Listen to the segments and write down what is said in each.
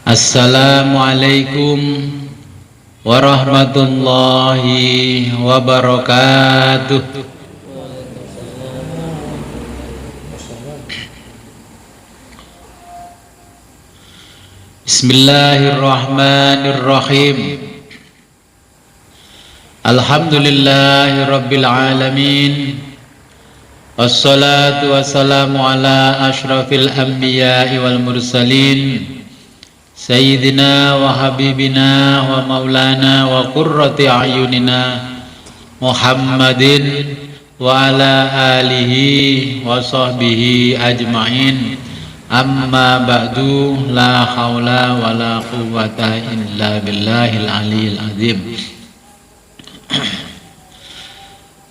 Assalamualaikum warahmatullahi wabarakatuh. Bismillahirrahmanirrahim. Alhamdulillahi rabbil alamin. Wassalatu wassalamu ala ashrafil anbiya'i wal mursalin, Sayyidina wa habibina wa maulana wa qurrati a'yunina Muhammadin wa ala alihi wa sahbihi ajma'in. Amma ba'du, la hawla wa la quwwata illa billahil aliyil azim.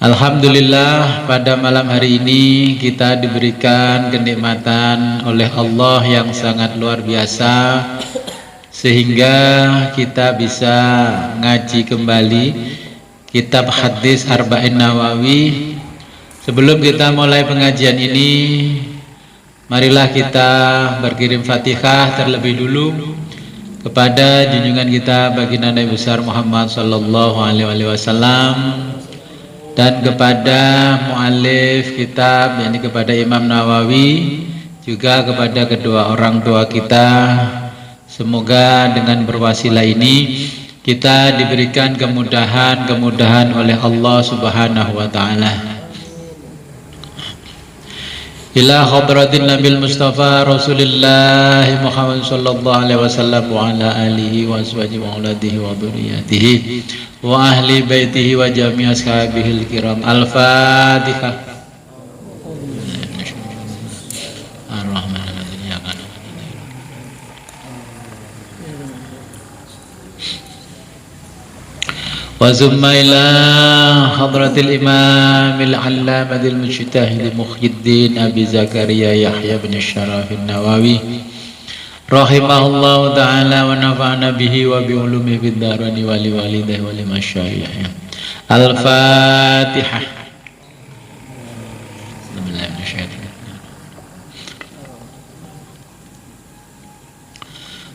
Alhamdulillah, pada malam hari ini kita diberikan kenikmatan oleh Allah yang sangat luar biasa, sehingga kita bisa ngaji kembali kitab hadis Arba'in Nawawi. Sebelum kita mulai pengajian ini, marilah kita berkirim Fatihah terlebih dulu kepada junjungan kita baginda Nabi besar Muhammad sallallahu alaihi wasallam, dan kepada muallif kitab, yakni kepada Imam Nawawi, juga kepada kedua orang tua kita. Semoga dengan berwasilah ini kita diberikan kemudahan oleh Allah Subhanahu wa taala. Ila hadratin Nabil Mustafa Rasulullah Muhammad sallallahu alaihi wasallam wa ala alihi wa ashabihi wa auladihi wa dzurriyyatihi wa ahli baitihi wa jami' ashabihil kiram. Al-Fatihah. Wa summa ila hadratil imamil allamatil mujtahid Muhyiddin Abi Zakaria Yahya bin Syaraf an-Nawawi rahimahullahu ta'ala wa nafa'ana bihi wa bi ulumihi fid dharani wa li walidayhi wa li masyayikh. Al-Fatihah.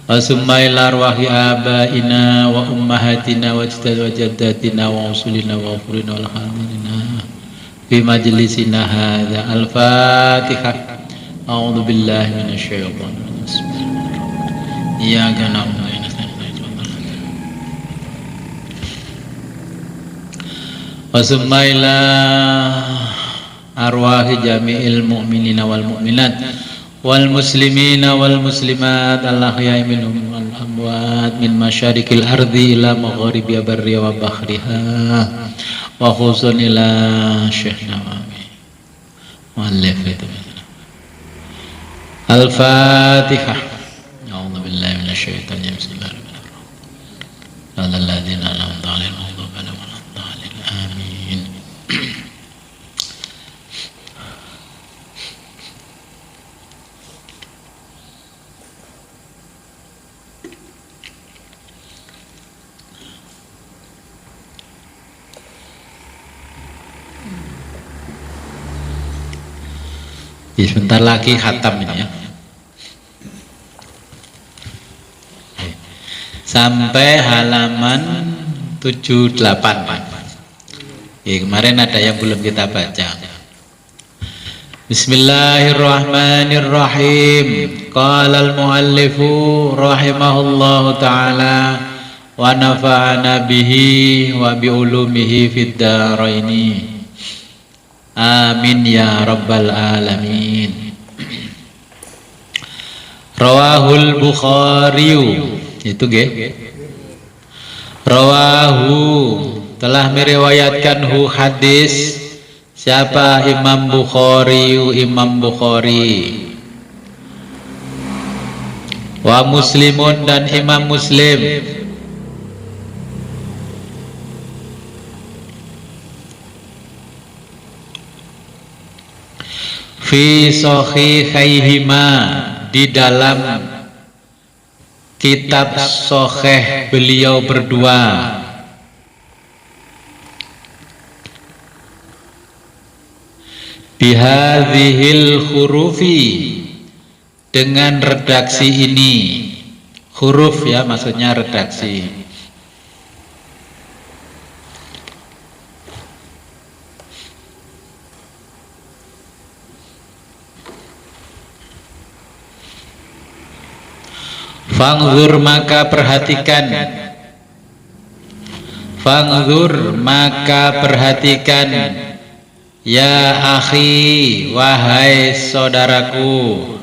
Wa summa ila arwahi abaina wa ummahatina wa jaddatina wa usulina wa ufurina wal hadirina fi majlisina hadza. Al-Fatihah. A'udzu billahi minasyaitonir rajim. Iyyaka na'budu wa iyyaka nasta'in. Wa summa ila arwahi jami'il mu'minina wal mu'minat wal muslimina wal muslimat al-ahya'i minhum wal amwat min masyariqil ardi ila magharibiha barriha wa bahriha wa khusun ila Syekh Nawawi muallif itu. Al-Fatihah. A'udzu billahi minasyaitonir rajim. Bismillahirrahmanirrahim. Alladzina an'amta 'alaihim ghairil maghdubi 'alaihim. Amin. Sebentar lagi khatam ini ya, sampai halaman 78. Kemarin ada yang belum kita baca. Bismillahirrahmanirrahim. Qala al-muallifu rahimahullahu ta'ala wa nafa'ana bihi wa bi ulumihi fid dharaini. Amin ya rabbal alamin. Rawahul Bukhari, itu rawahu, telah meriwayatkan hadis. Siapa? Imam Bukhari. Imam Bukhari. Wa Muslimun, dan Imam Muslim. Fi sahihaihima, di dalam kitab sahih beliau berdua. Bihadhil hurufi, dengan redaksi ini. huruf ya, maksudnya redaksi. Fangzur maka perhatikan, fangzur maka perhatikan, ya akhi wahai saudaraku,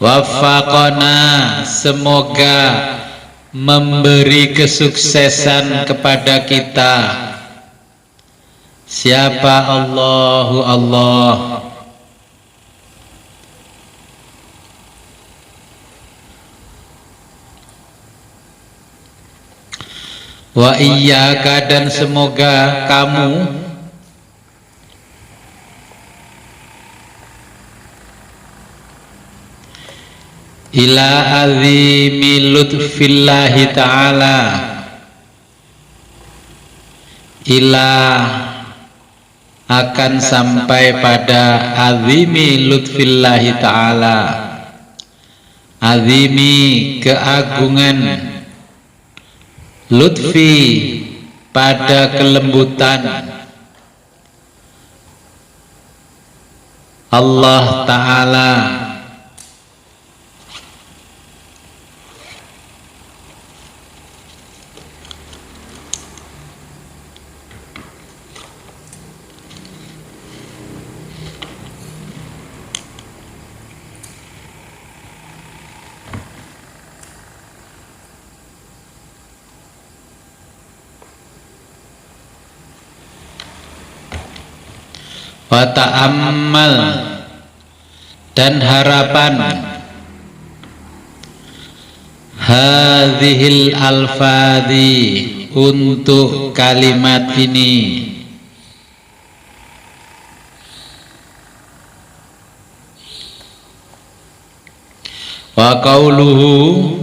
waffaqona semoga memberi kesuksesan kepada kita. Siapa? Allahu Allah. Wa iyyaka dan semoga kamu ila azimi lutfillahi ta'ala, ila akan sampai pada azimi lutfillahi ta'ala, azimi keagungan, lutfi pada kelembutan Allah Ta'ala. Wa ta'ammal dan harapan, hadhil alfadhi untuk kalimat ini, wa qauluhu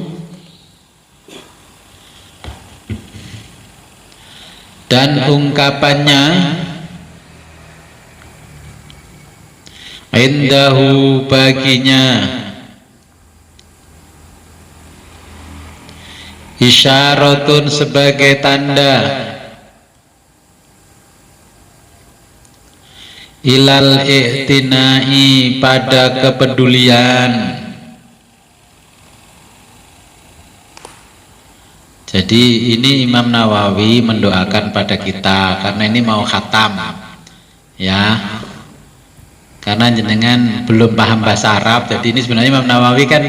dan ungkapannya, indahu baginya, isyaratun sebagai tanda, ilal i'tinai pada kepedulian. Jadi ini Imam Nawawi mendoakan pada kita karena ini mau khatam ya. Karena jenengan belum paham bahasa Arab, jadi ini sebenarnya Imam Nawawi kan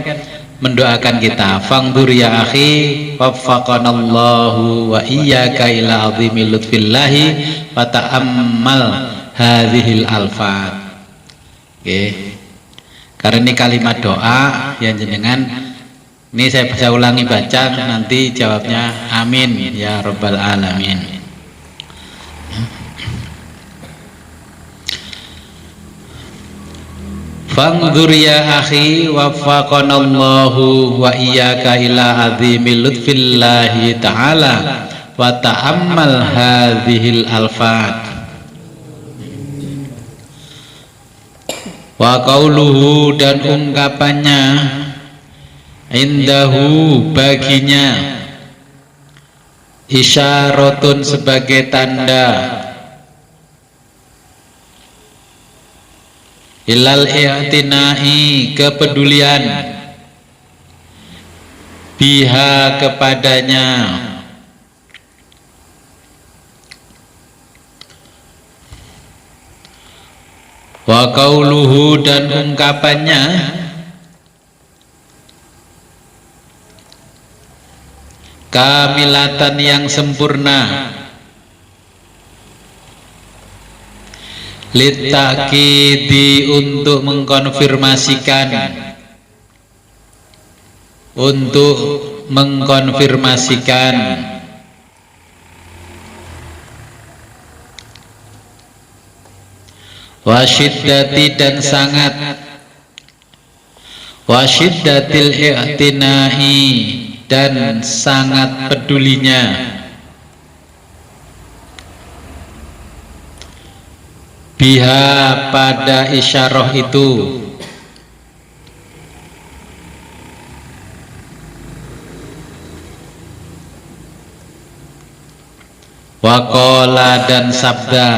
mendoakan kita. Fangdur ya akhi waffaqanallahu wa iyyaka ila azimi lutfillahi wa ta'ammal hadhil alfat. Oke. Karena ini kalimat doa yang jenengan, ini saya ulangi baca, nanti jawabnya amin ya rabbal alamin. Fangdur ya akhi waffaqanallahu wa iyyaka ila azimi lutfillahi ta'ala wa ta'ammal hadhil alfat. Wa qauluhu dan ungkapannya, indahu baginya, isyaratun sebagai tanda, ilal i'tinai kepedulian, biha kepadanya, wa qauluhu dan ungkapannya, kamilatan yang sempurna, litakidi untuk mengkonfirmasikan, untuk mengkonfirmasikan, wasyiddati dan sangat, wasyiddatil i'tinai dan sangat pedulinya, biha pada isyarah itu, waqala dan sabda,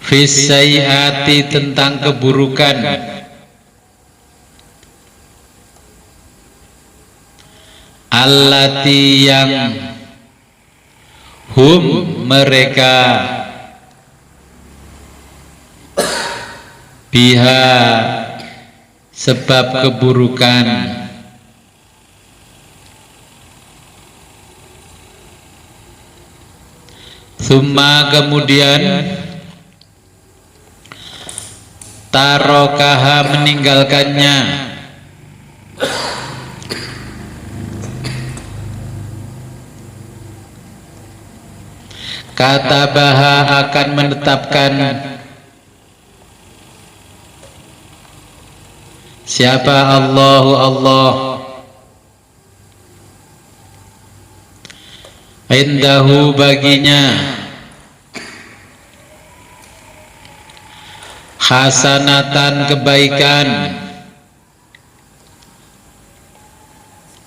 fis sayyiati tentang keburukan, allati yang hum mereka, biha sebab keburukan, summa kemudian, tarokaha meninggalkannya, katabaha akan menetapkan, siapa Allahu Allah, indahu baginya, hasanatan kebaikan,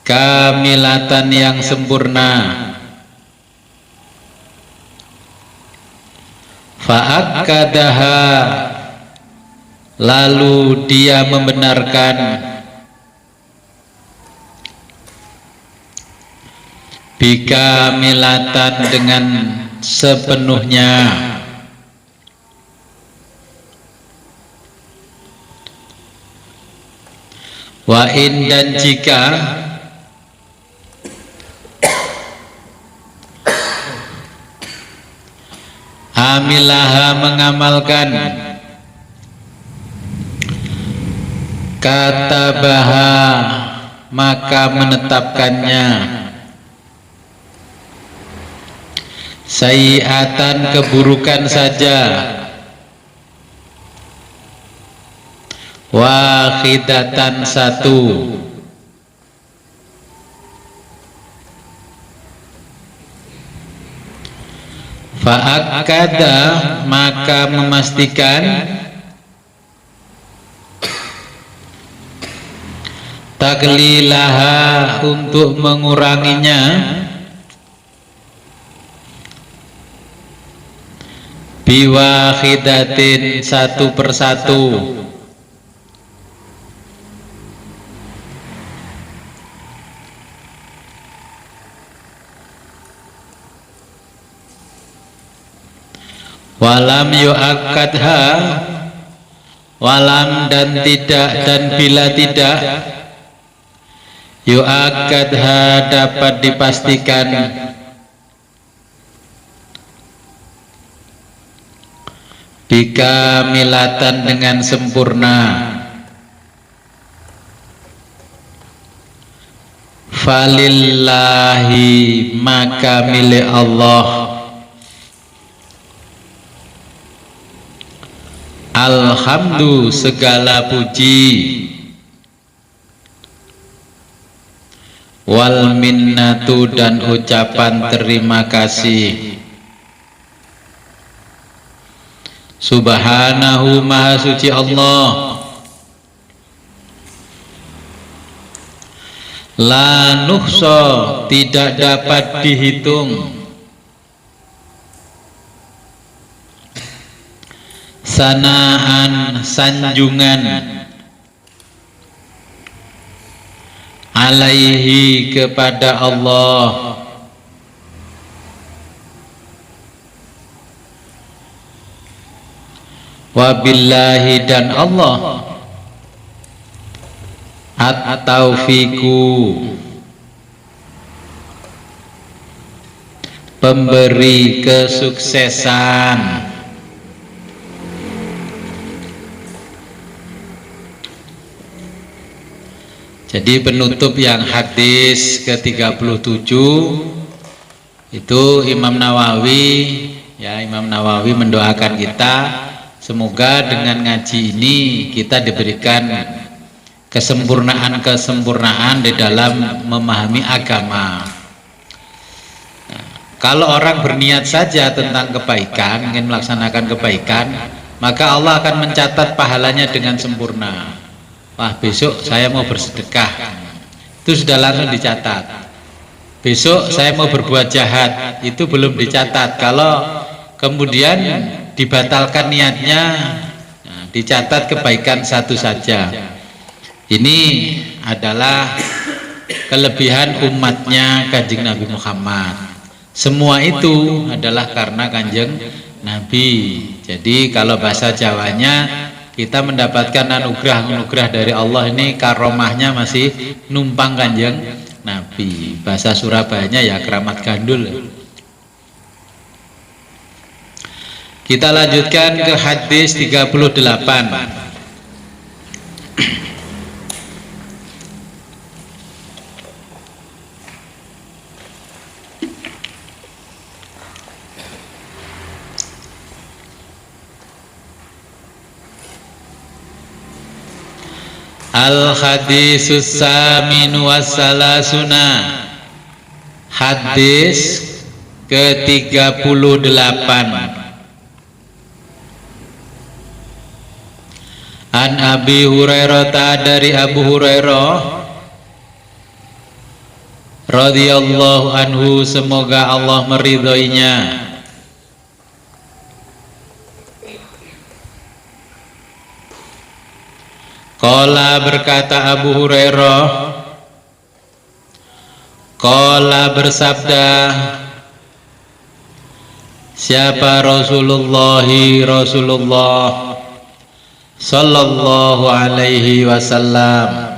kamilatan yang sempurna, fa'akkadaha lalu dia membenarkan, bikamilatan dengan sepenuhnya, wa in dan jika, amilaha mengamalkan, katabaha maka menetapkannya, sayyiatan keburukan saja, wahidatan satu, fa'akkada maka memastikan, taglilaha untuk menguranginya, biwahidatin satu persatu, walam yu'akkadha, walam dan tidak dan bila tidak, yu'akkadha dapat dipastikan, bikamilatan dengan sempurna, falillahi maka milik Allah, alhamdu segala puji, wal minnatu dan ucapan terima kasih, subhanahu maha suci Allah, la nuhsa tidak dapat dihitung, sanaan sanjungan, alaihi kepada Allah, wabillahi dan Allah, at-taufiku pemberi kesuksesan. Jadi penutup yang hadis ke-37 itu Imam Nawawi, ya Imam Nawawi mendoakan kita semoga dengan ngaji ini kita diberikan kesempurnaan di dalam memahami agama. Nah, Kalau orang berniat saja tentang kebaikan, ingin melaksanakan kebaikan, maka Allah akan mencatat pahalanya dengan sempurna. Wah, besok saya mau bersedekah, itu sudah langsung dicatat. Besok saya mau berbuat jahat, itu belum dicatat. Kalau kemudian dibatalkan niatnya, nah, dicatat kebaikan satu saja. Ini adalah kelebihan umatnya Kanjeng Nabi Muhammad. Semua itu adalah karena Kanjeng Nabi. Jadi kalau bahasa Jawanya, kita mendapatkan anugerah dari Allah ini, karomahnya masih numpang Kanjeng Nabi. Bahasa Surabayanya ya keramat gandul. Kita lanjutkan ke hadis 38. Al-hadisus samin wassalasuna, hadis ke-38. An Abi Hurairah, dari Abu Hurairah radhiyallahu anhu, semoga Allah meridhoinya. Qala, berkata Abu Hurairah, qala, bersabda siapa? Rasulullah sallallahu alaihi wasallam.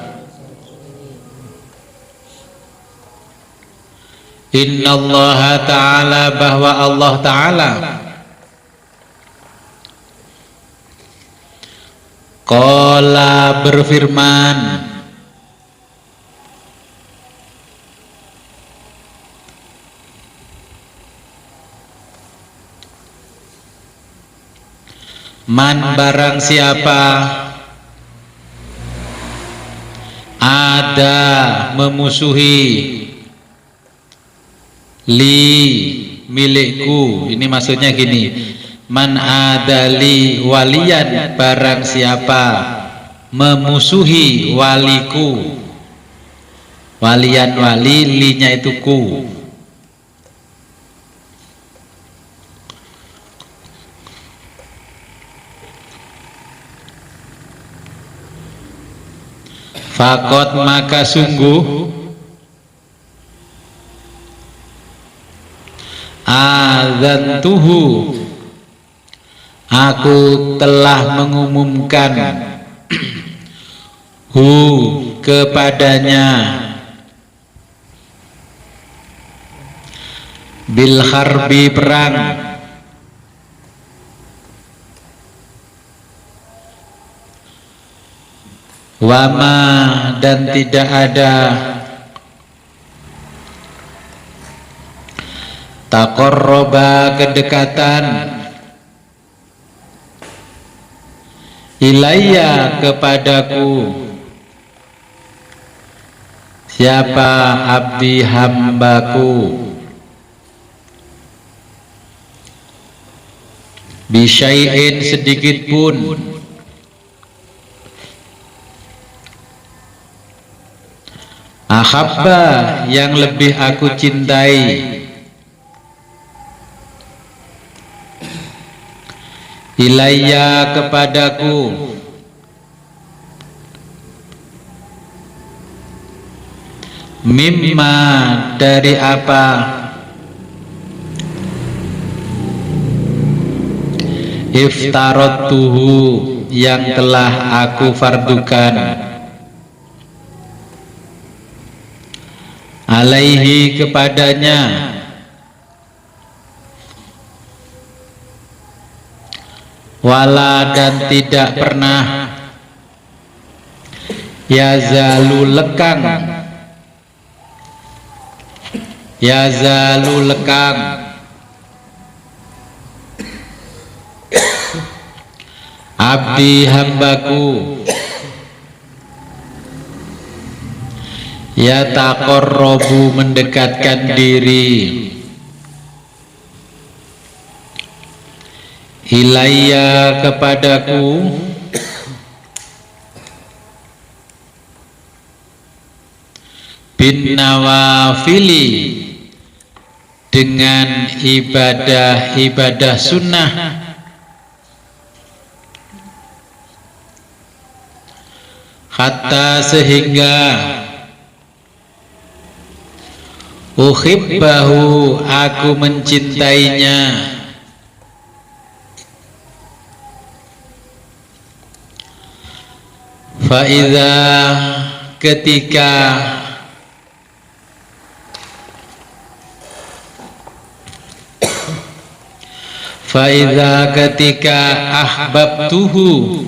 Inna Allah ta'ala, bahwa Allah ta'ala qala, berfirman, man, barang siapa, ada, memusuhi, li, milikku. Ini maksudnya gini, man adali waliyan, barang siapa memusuhi waliku. Waliyan, wali, linya itu ku. Fakot, maka sungguh, adzantuhu, aku telah mengumumkan, hu, kepadanya, bil harbi, perang, wama, dan tidak ada, taqarraba, kedekatan, ilayya, kepadaku, siapa? Abdi, hambaku, bisyai'in, sedikit pun, ahabba, yang lebih aku cintai, ilayya, kepadaku, mimma, dari apa, iftaratuhu, yang telah aku fardukan, alaihi, kepadanya, wala, dan tidak pernah, yazalu, lekang, yazalu, lekang, abdi, hambaku, yataqarrabu, mendekatkan diri, ilayya kepadaku, bin nawafili dengan ibadah-ibadah sunnah, hatta sehingga uhibbahu aku mencintainya, faidza ketika ahbabtuhu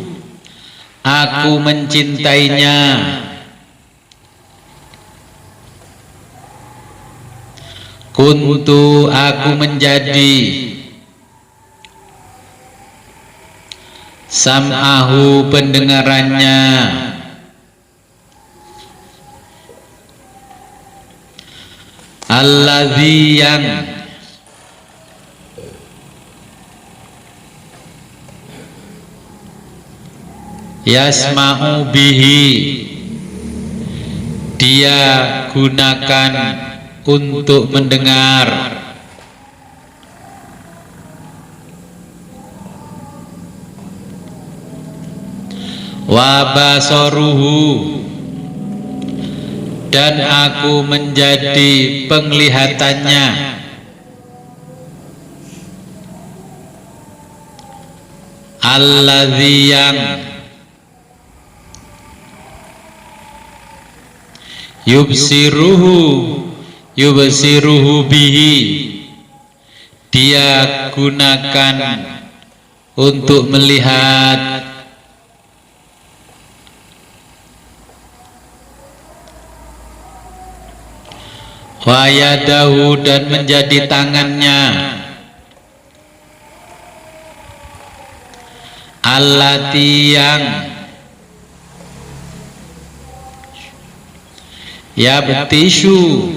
aku mencintainya, kuntu aku menjadi sam'ahu pendengarannya, alladzi yang yasma'u bihi dia gunakan untuk mendengar, wa basaruhu dan aku menjadi penglihatannya, alladzi yang yubsiruhu bihi dia gunakan untuk melihat, wa yadahu dan menjadi tangannya, allati yang yabtishu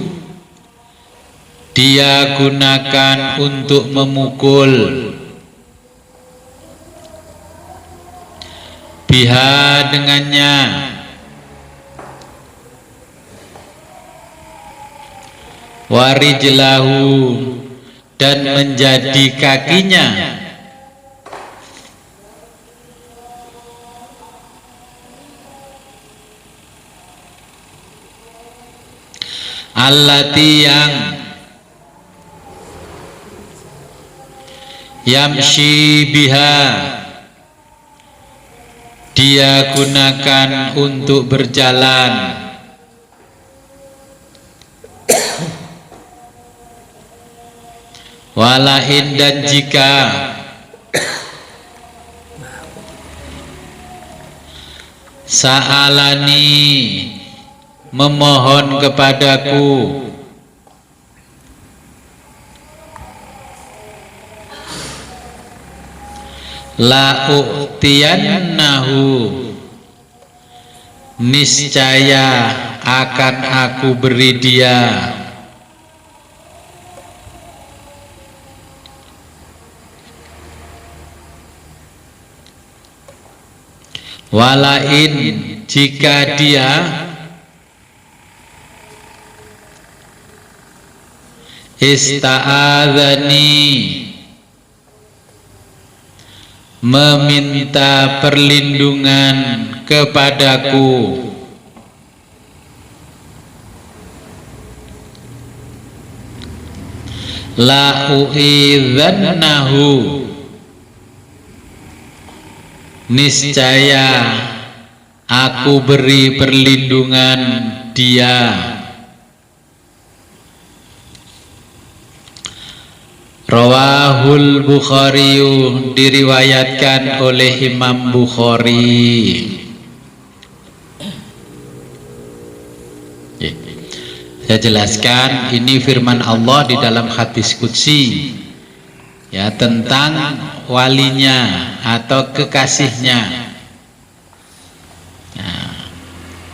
dia gunakan untuk memukul, biha dengannya, warijlahu dan menjadi kakinya, allati yang yamshi biha dia gunakan untuk berjalan, walain dan jika sa'alani memohon kepadaku, la u'tiyannahu niscaya akan aku beri dia, walain jika dia ista'adzani meminta perlindungan kepadaku, la u'idzannahu niscaya aku beri perlindungan dia. Rawahul Bukhari diriwayatkan oleh Imam Bukhari. Saya jelaskan ini firman Allah di dalam hadis qudsi ya tentang walinya atau kekasihnya.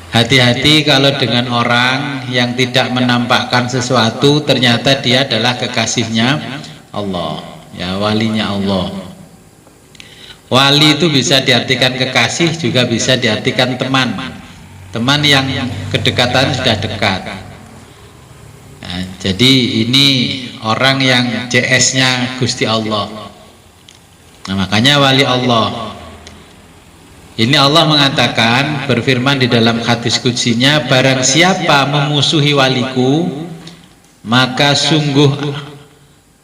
Hati-hati kalau dengan orang yang tidak menampakkan sesuatu ternyata dia adalah kekasihnya Allah, ya walinya Allah. Wali itu bisa diartikan kekasih, juga bisa diartikan teman. Teman yang kedekatan sudah dekat. Nah, jadi ini orang yang CS-nya Gusti Allah. Nah, makanya wali Allah. Ini Allah mengatakan, berfirman di dalam hadis qudsinya, barang siapa memusuhi waliku, maka sungguh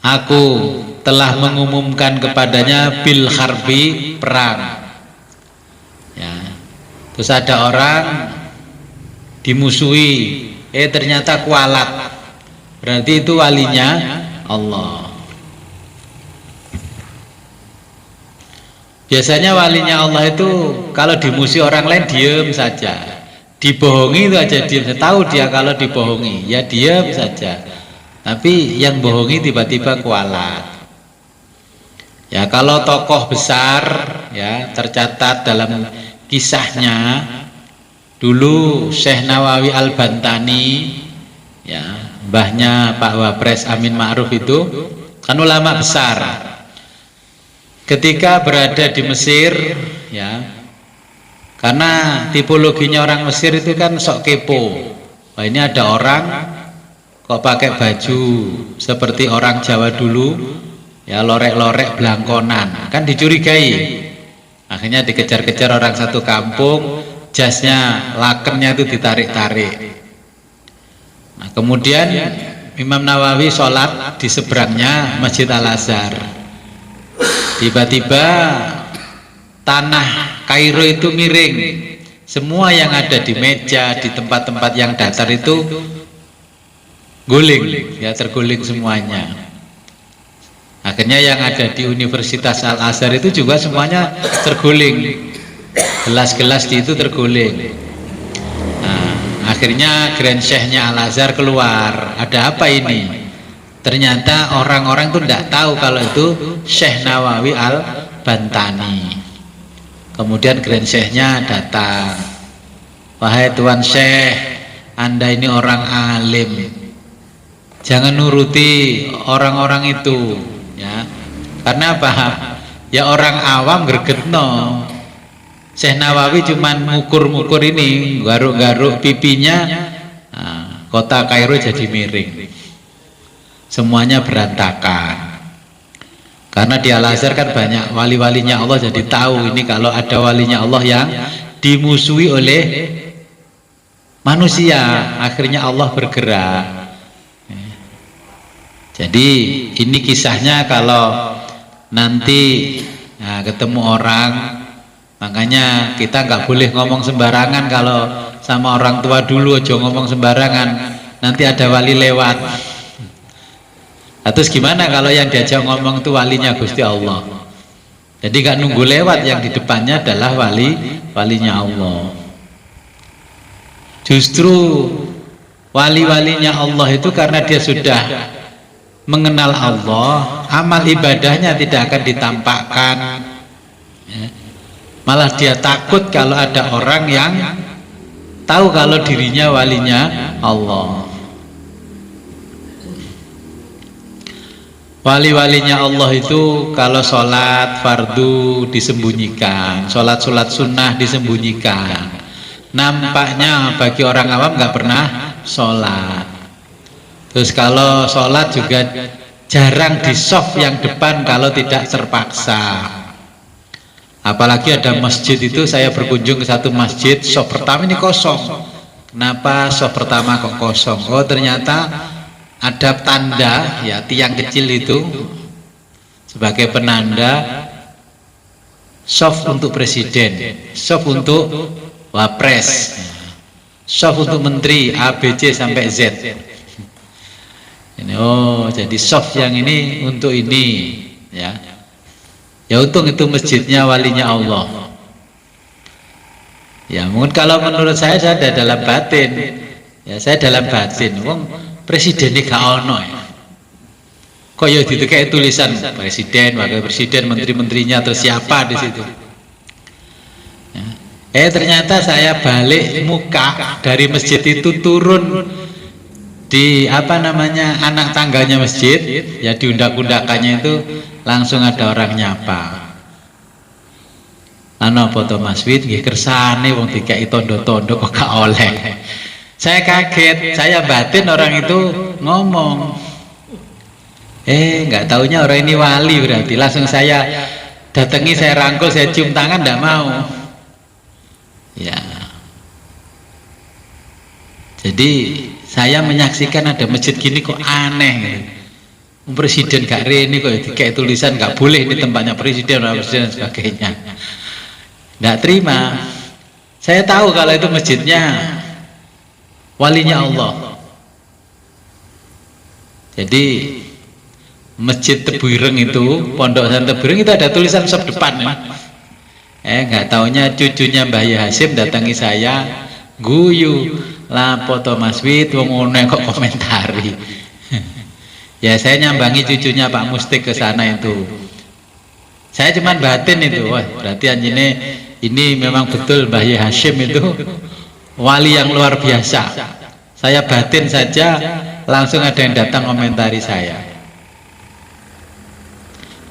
aku telah mengumumkan kepadanya bil harbi, perang. Ya. Terus ada orang dimusuhi, ternyata kualat, berarti itu walinya Allah. Biasanya walinya Allah itu kalau dimusuhi orang lain diem saja, dibohongi itu aja diem. Tahu dia kalau dibohongi, ya diem saja. Tapi yang bohongi tiba-tiba kualat. Ya kalau tokoh besar ya tercatat dalam kisahnya, dulu Syekh Nawawi Al-Bantani, ya mbahnya Pak Wapres Amin Ma'ruf itu kan ulama besar. Ketika berada di Mesir, ya karena tipologinya orang Mesir itu kan sok kepo. Wah, ini ada orang kok pakai baju seperti orang Jawa dulu, ya lorek-lorek belangkonan, kan dicurigai. Akhirnya dikejar-kejar orang satu kampung, jasnya, lakennya itu ditarik-tarik. Nah, kemudian Imam Nawawi sholat di seberangnya Masjid Al-Azhar. Tiba-tiba tanah Kairo itu miring, semua yang ada di meja, di tempat-tempat yang datar itu guling, ya terguling semuanya. Akhirnya yang ada di Universitas Al-Azhar itu juga semuanya terguling, gelas-gelas di itu terguling. Nah, akhirnya Grand Syekhnya Al-Azhar keluar, ada apa ini? Ternyata orang-orang itu tidak tahu kalau itu Syekh Nawawi Al-Bantani. Kemudian Grand Syekhnya datang, wahai Tuan Syekh, Anda ini orang alim, jangan nuruti orang-orang itu, ya. Karena apa? Ya orang awam gregetno. Syekh Nawawi cuman ngukur-ngukur ini, garuk-garuk pipinya, nah, kota Kairo jadi miring. Semuanya berantakan. Karena di Al-Azhar kan banyak wali-walinya Allah, jadi tahu ini kalau ada walinya Allah yang dimusuhi oleh manusia, akhirnya Allah bergerak. Jadi ini kisahnya kalau nanti nah, ketemu orang, makanya kita nggak boleh ngomong sembarangan. Kalau sama orang tua dulu aja ngomong sembarangan, nanti ada wali lewat. Terus gimana kalau yang diajak ngomong itu walinya Gusti Allah? Jadi gak nunggu lewat, yang di depannya adalah walinya Allah. Justru wali-walinya Allah itu karena dia sudah mengenal Allah, amal ibadahnya tidak akan ditampakkan, ya. Malah dia takut kalau ada orang yang tahu kalau dirinya walinya Allah. Wali-walinya Allah itu kalau sholat fardu disembunyikan, sholat sunnah disembunyikan. Nampaknya bagi orang awam nggak pernah sholat. Terus kalau sholat juga jarang di soft yang depan kalau tidak terpaksa. Apalagi ada masjid itu, saya berkunjung ke satu masjid, soft pertama ini kosong. Kenapa soft pertama kok kosong? Oh ternyata ada tanda, ya tiang kecil itu sebagai penanda soft untuk presiden, soft untuk wapres, soft untuk menteri A, B, C sampai Z. Ini oh jadi soft yang ini untuk ini, ya. Ya untung itu masjidnya walinya Allah. Ya mungkin kalau menurut saya ada dalam batin, ya saya dalam batin. Wong presiden ini gak ono ya. Kok ya itu kayak tulisan presiden, wakil presiden, menteri-menterinya atau siapa di situ. Ya. Ternyata saya balik muka dari masjid itu turun di apa namanya anak tangganya masjid, ya di undak-undakannya itu langsung ada orang nyapa. Lan apa to Mas Wid nggih kersane wong dikai tondo-tondo kok gak oleh. Saya kaget, saya batin orang itu ngomong. Nggak taunya orang ini wali berarti. Langsung saya datangi, saya rangkul, saya cium tangan, nggak mau. Ya. Jadi saya menyaksikan ada masjid gini kok aneh. Presiden gak rene kok kayak tulisan gak boleh di tempatnya presiden dan sebagainya. Nggak terima. Saya tahu kalau itu masjidnya walinya Allah. Jadi Masjid Tebuireng itu, Pondok Pesantren Tebuireng itu ada tulisan sop depan ya. Nggak taunya cucunya Mbah Hasim datangi saya, guyu, lapo to Mas Wid wong ngono kok komentari. Ya saya nyambangi cucunya Pak Mustik ke sana itu. Saya cuman batin itu, wah berarti anjine ini memang betul Mbah Hasim itu wali yang luar biasa. Saya batin saja langsung ada yang datang komentari saya.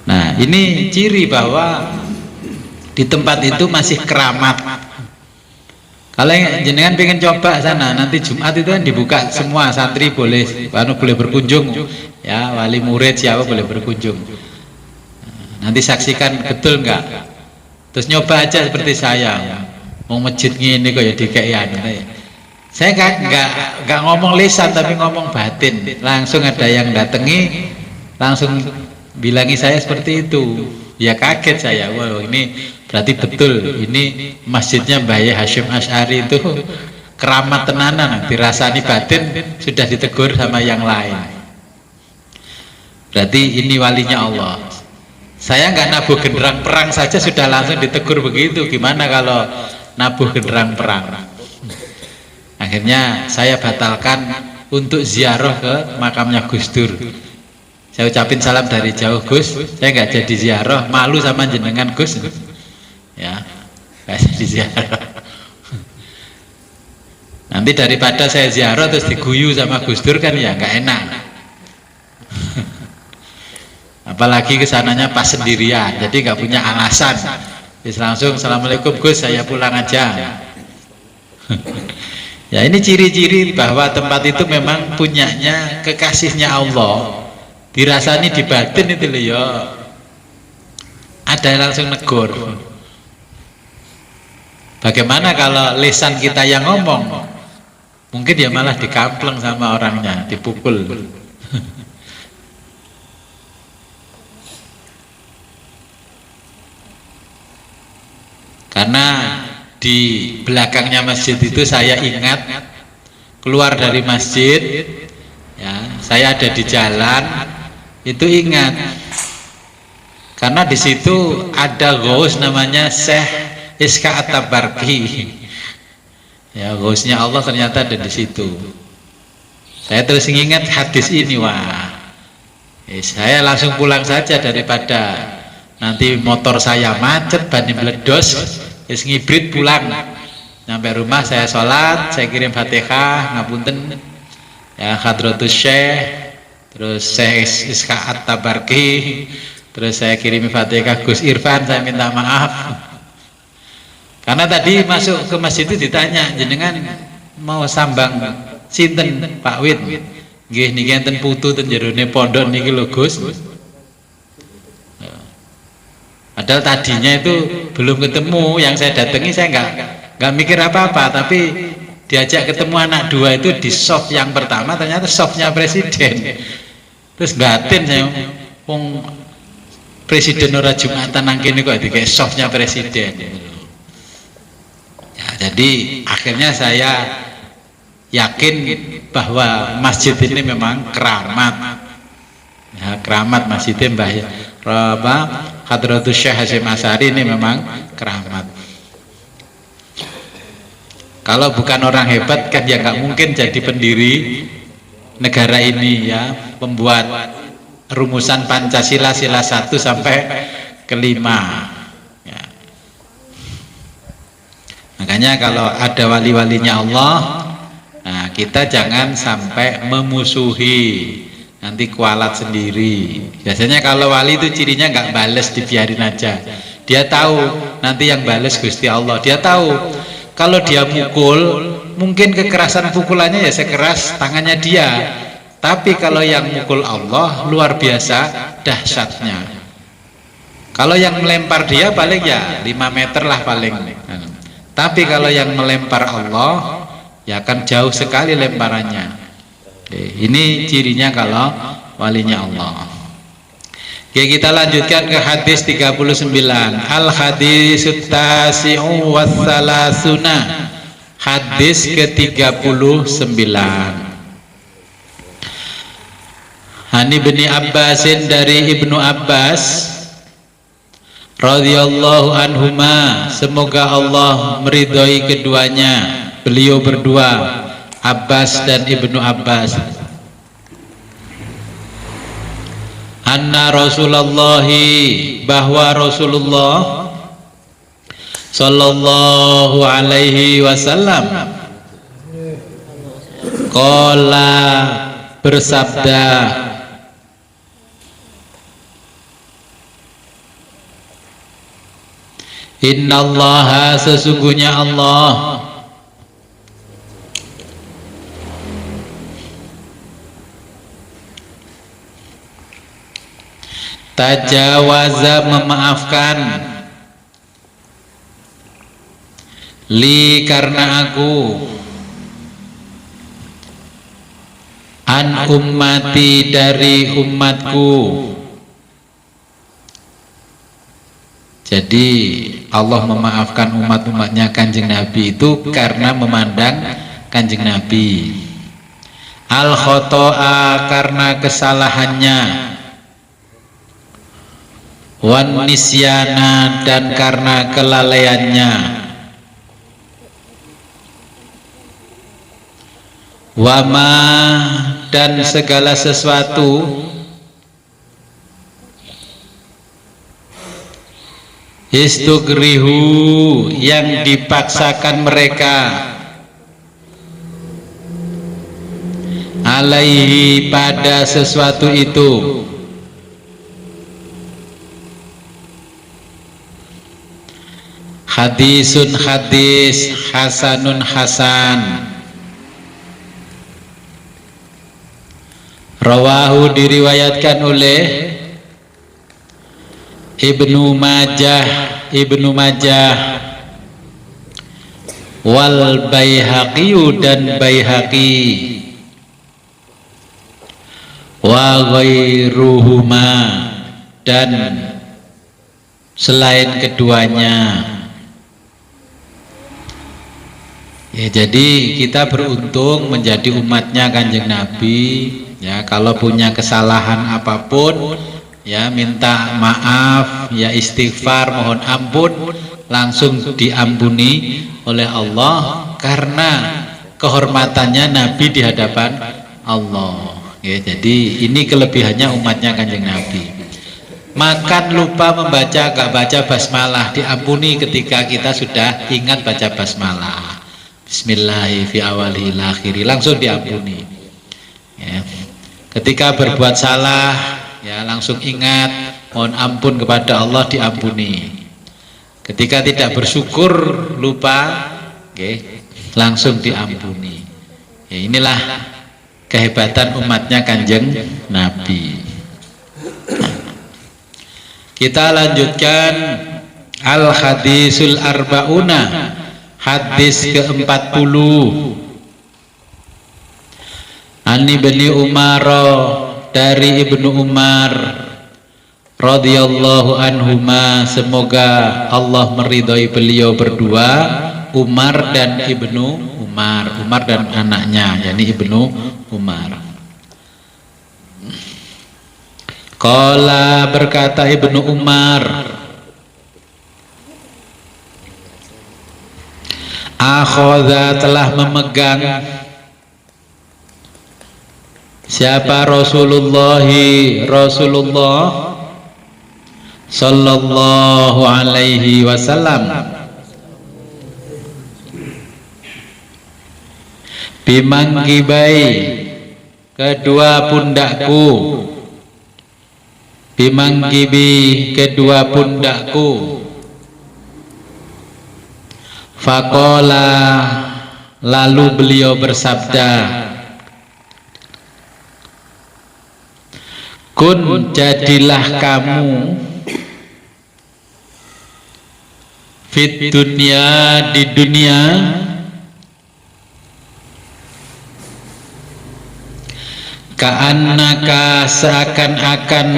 Nah ini ciri bahwa di tempat itu masih keramat. Kalau jenengan pengen coba sana, nanti Jumat itu kan dibuka semua, santri boleh berkunjung, ya wali murid siapa boleh berkunjung. Nanti saksikan betul nggak? Terus nyoba aja seperti saya, mau masjid gini kok ya dikeian. Saya nggak ngomong lisan tapi ngomong batin. Langsung ada yang datangi, langsung bilangi saya seperti itu. Ya kaget saya, wah ini berarti betul ini masjidnya Mbah Hasyim Asy'ari itu keramat tenanan, dirasani batin sudah ditegur sama yang lain. Berarti ini walinya Allah. Saya nggak nabuh genderang perang saja sudah langsung ditegur begitu, gimana kalau nabuh genderang perang? Akhirnya saya batalkan untuk ziarah ke makamnya Gus Dur. Saya ucapin salam dari jauh Gus, saya nggak jadi ziarah, malu sama jenengan Gus. Ya, nggak jadi ziarah. Nanti daripada saya ziarah terus diguyu sama Gus Dur kan ya nggak enak. Apalagi kesananya pas sendirian, jadi nggak punya alasan. Terus langsung assalamualaikum Gus, saya pulang aja. Ya ini ciri-ciri bahwa tempat itu memang punyanya kekasihnya Allah. Dirasani di batin itu loh ya. Ada yang langsung negur. Bagaimana kalau lisan kita yang ngomong? Mungkin dia malah dikampleng sama orangnya, dipukul. Karena di belakangnya masjid itu saya ingat keluar dari masjid, ya, saya ada di jalan itu ingat karena di situ ada ghaus namanya Syekh Iska At-Tabarki. Ya, ghausnya Allah ternyata ada di situ. Saya terus ingat hadis ini, wah. Saya langsung pulang saja daripada nanti motor saya macet, ban meledos. Wis ngibrit pulang. Sampai rumah saya sholat, saya kirim Fatihah, ngapunten ya Hadratus Syekh, terus Syekh Iska At-Tabarki, terus saya kirim Fatihah Gus Irfan, saya minta maaf. Karena tadi masuk ke masjid itu ditanya, jenengan mau sambang sinten Pak Wid? Nggih niki enten putu ten jerone pondok niki lho Gus. Padahal tadinya itu belum ketemu, yang saya datangi saya nggak mikir apa-apa, tapi diajak ketemu anak dua itu di soft yang pertama ternyata softnya presiden. Terus batin saya, presiden ora Jumatan nang kene kok kayak softnya presiden. Ya, jadi akhirnya saya yakin bahwa masjid ini memang keramat. Ya, keramat masjidnya Mbah Hadratus Syekh Hasyim Asy'ari ini memang keramat. Kalau bukan orang hebat kan ya nggak mungkin jadi pendiri negara ini, ya, pembuat rumusan Pancasila sila 1 sampai ke 5. Ya. Makanya kalau ada wali-walinya Allah, nah kita jangan sampai memusuhi, nanti kualat sendiri. Biasanya kalau wali itu cirinya nggak bales, dibiarin aja, Dia tahu nanti yang balas Gusti Allah. Dia tahu kalau dia mukul, mungkin kekerasan pukulannya ya sekeras tangannya dia. Tapi kalau yang mukul Allah luar biasa dahsyatnya. Kalau yang melempar dia paling ya 5 meter lah paling. Tapi kalau yang melempar Allah ya akan jauh sekali lemparannya. Ini cirinya kalau walinya Allah. Oke, kita lanjutkan ke hadis 39. Al hadisut tasi'u wassalasuna. Hadis ke-39. Hani bin Abbasin, dari Ibnu Abbas radhiyallahu anhuma, semoga Allah meridhoi keduanya, beliau berdua, Abbas dan Ibnu Abbas. Anna Rasulullahi, bahwa Rasulullah sallallahu alaihi wasallam qala, bersabda, innallaha, sesungguhnya Allah, tajawaza, memaafkan, li, karena aku, an ummati, dari umatku. Jadi Allah memaafkan umat-umatnya Kanjeng Nabi itu karena memandang Kanjeng Nabi. Al khoto'a, karena kesalahannya. Wan nisyana, dan karena kelalaiannya. Wama, dan segala sesuatu, istugrihu, yang dipaksakan mereka, alaihi, pada sesuatu itu. Hadisun, hadis, hasanun, hasan. Rawahu, diriwayatkan oleh Ibnu Majah, wal Baihaqi, dan Baihaqi, wa ghairuhuma, dan selain keduanya. Ya, jadi kita beruntung menjadi umatnya Kanjeng Nabi. Ya, kalau punya kesalahan apapun, ya minta maaf, ya istighfar, mohon ampun, langsung diampuni oleh Allah karena kehormatannya Nabi di hadapan Allah. Ya, jadi ini kelebihannya umatnya Kanjeng Nabi. Makan lupa membaca, gak baca basmalah, diampuni ketika kita sudah ingat baca basmalah. Bismillahi fi awali akhiri, langsung diampuni. Ya. Ketika berbuat salah, ya langsung ingat, mohon ampun kepada Allah, diampuni. Ketika tidak bersyukur, lupa, okay, langsung diampuni. Ya, inilah kehebatan umatnya Kanjeng Nabi. Kita lanjutkan al hadisul arbauna, hadis ke-40. Ani bin Umar, dari Ibnu Umar radhiyallahu anhuma, semoga Allah meridhai beliau berdua, Umar dan Ibnu Umar, Umar dan anaknya, yakni Ibnu Umar. Qala, berkata Ibnu Umar, akhadha, telah memegang, siapa? Rasulullah sallallahu alaihi wasallam, bimangkibai, kedua pundakku, bimangkibi, kedua pundakku, Faqala, lalu beliau bersabda, kun, jadilah kamu, fit dunia, di dunia, ka'annaka, seakan-akan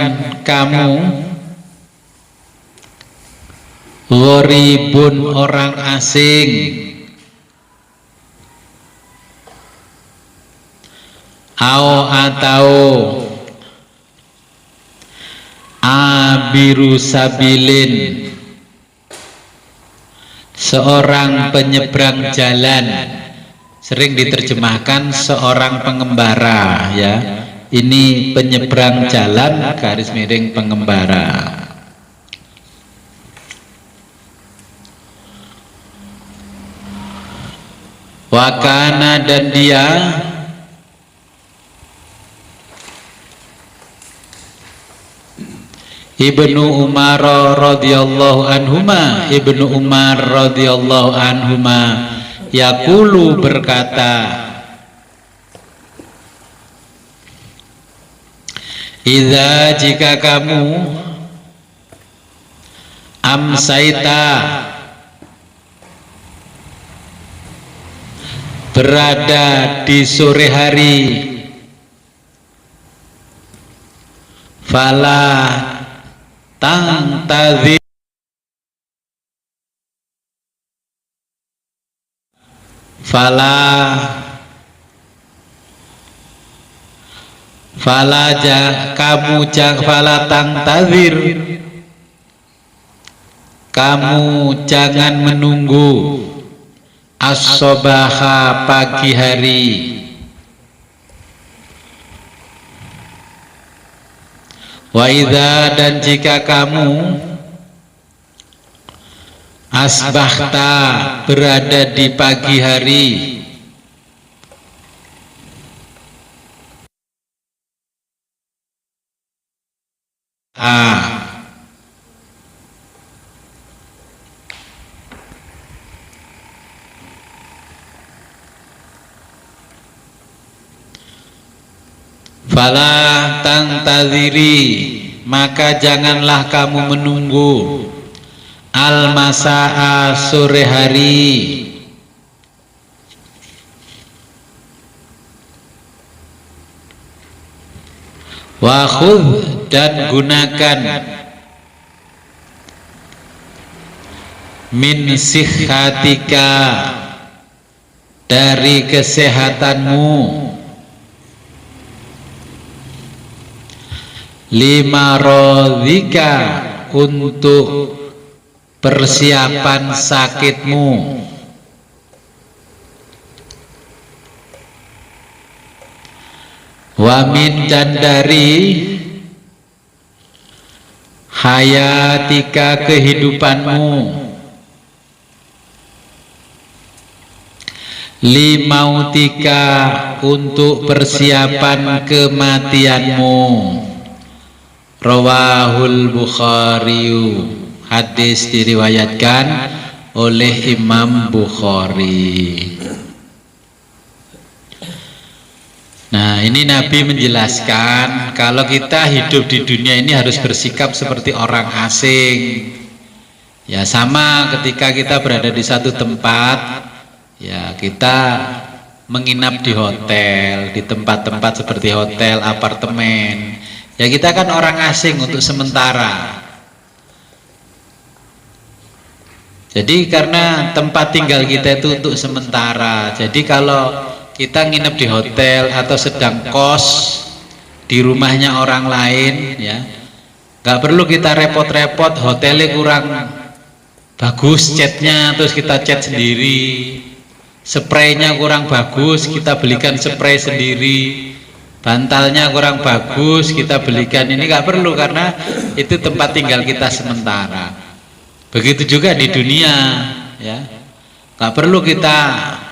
kamu, gharibun, orang asing, atau abiru sabilin, seorang penyeberang jalan. Sering diterjemahkan seorang pengembara, ya. Ini penyeberang jalan garis miring pengembara. Wakana, dan dia Ibnu Umar radhiyallahu anhuma, Ibnu Umar radhiyallahu anhuma yaqulu, berkata, idza, jika kamu, amsaita, berada di sore hari, fala tangtadhir, kamu jangan menunggu as-sobaha, pagi hari, wa idza, dan jika kamu, asbahta, berada di pagi hari, fala tangtadhiri, maka janganlah kamu menunggu al-masa'a, sore hari, wa khudh, dan gunakan, min sihhatika, dari kesehatanmu, lima rodhika, untuk persiapan sakitmu, wamin, dan dari hayatika, kehidupanmu, limautika, untuk persiapan kematianmu. Rawahul Bukhari, hadis diriwayatkan oleh Imam Bukhari. Nah, ini Nabi menjelaskan kalau kita hidup di dunia ini harus bersikap seperti orang asing. Ya, sama ketika kita berada di satu tempat, ya kita menginap di hotel, di tempat-tempat seperti hotel, apartemen. Ya kita kan orang asing untuk sementara. Jadi karena tempat tinggal kita itu untuk sementara. Jadi kalau kita nginep di hotel atau sedang kos di rumahnya orang lain, ya nggak perlu kita repot-repot, hotelnya kurang bagus catnya, terus kita cat sendiri. Spraynya kurang bagus, kita belikan spray sendiri. Bantalnya kurang bagus, kita belikan. Ini nggak perlu karena itu tempat tinggal kita sementara. Begitu juga di dunia, ya nggak perlu kita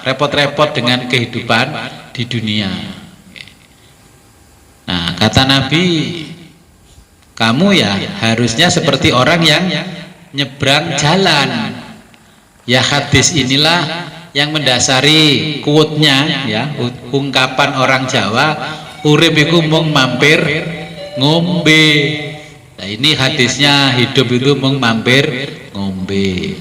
repot-repot dengan kehidupan di dunia. Nah, kata Nabi, kamu ya harusnya seperti orang yang nyebrang jalan. Ya hadis inilah yang mendasari quote-nya, ya, ungkapan orang Jawa, urip iku mung mampir ngombe. Nah, ini hadisnya, hidup itu mung mampir ngombe.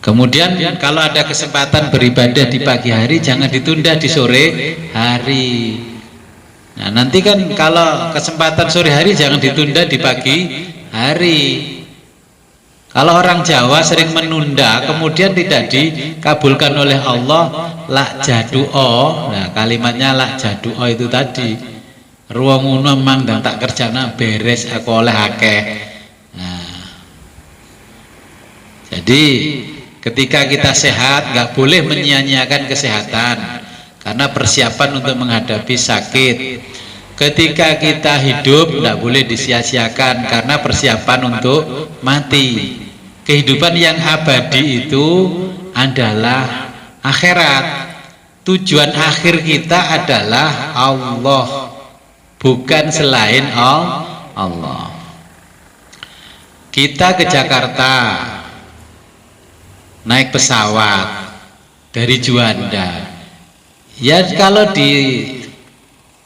Kemudian kalau ada kesempatan beribadah di pagi hari, jangan ditunda di sore hari. Nah, nanti kan kalau kesempatan sore hari jangan ditunda di pagi hari. Kalau orang Jawa sering menunda, kemudian tidak dikabulkan oleh Allah, lak jadu'o. Nah, kalimatnya lak jadu'o itu tadi, ruang ngono mang dan tak kerjana beres aku oleh akeh. Nah, jadi ketika kita sehat, nggak boleh menyia-nyiakan kesehatan, karena persiapan untuk menghadapi sakit. Ketika kita hidup, tidak boleh disia-siakan, karena persiapan untuk mati. Kehidupan yang abadi itu adalah akhirat. Tujuan akhir kita adalah Allah, bukan selain Allah. Kita ke Jakarta naik pesawat dari Juanda, ya kalau di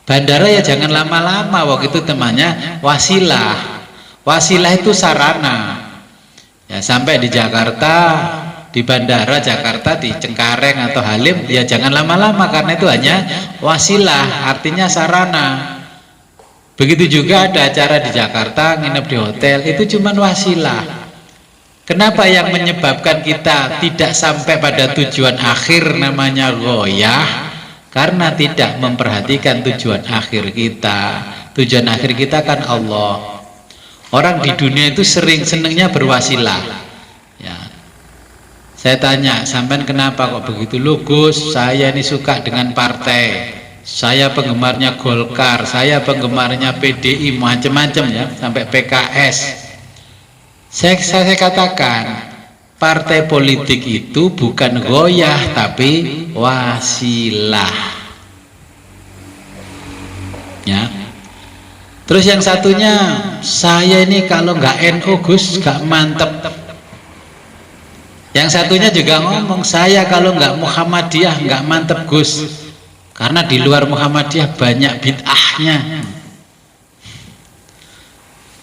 bandara ya jangan lama-lama, waktu itu temannya wasilah. Wasilah itu sarana. Ya sampai di Jakarta, di bandara Jakarta, di Cengkareng atau Halim, ya jangan lama-lama, karena itu hanya wasilah, artinya sarana. Begitu juga ada acara di Jakarta, nginep di hotel, itu cuma wasilah. Kenapa yang menyebabkan kita tidak sampai pada tujuan akhir namanya goyah? Karena tidak memperhatikan tujuan akhir kita. Tujuan akhir kita kan Allah. Orang di dunia itu sering senengnya berwasilah. Ya. Saya tanya, sampean kenapa kok begitu? Loh Gus, saya ini suka dengan partai. Saya penggemarnya Golkar, saya penggemarnya PDI, macam-macam ya, sampai PKS. Saya katakan, partai politik itu bukan goyah tapi wasilah. Ya. Terus yang satunya, saya ini kalau nggak NU Gus nggak mantep. Yang satunya juga ngomong, saya kalau nggak Muhammadiyah nggak mantep Gus, karena di luar Muhammadiyah banyak bid'ahnya.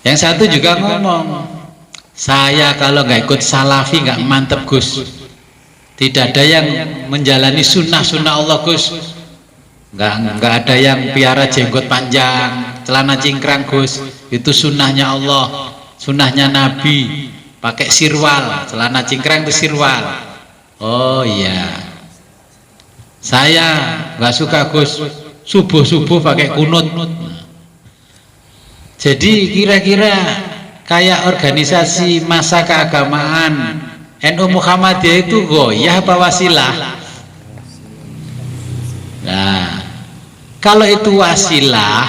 Yang satu juga ngomong, saya kalau nggak ikut Salafi nggak mantep Gus, tidak ada yang menjalani sunnah Allah Gus, nggak ada yang piara jenggot panjang, celana cingkrang Gus, itu sunnahnya Allah, sunnahnya Nabi, pakai sirwal, celana cingkrang itu sirwal. Oh iya, saya nggak suka Gus, subuh pakai kunut. Jadi kira-kira kayak organisasi masa keagamaan NU Muhammadiyah itu goyah apa wasilah? Nah, kalau itu wasilah,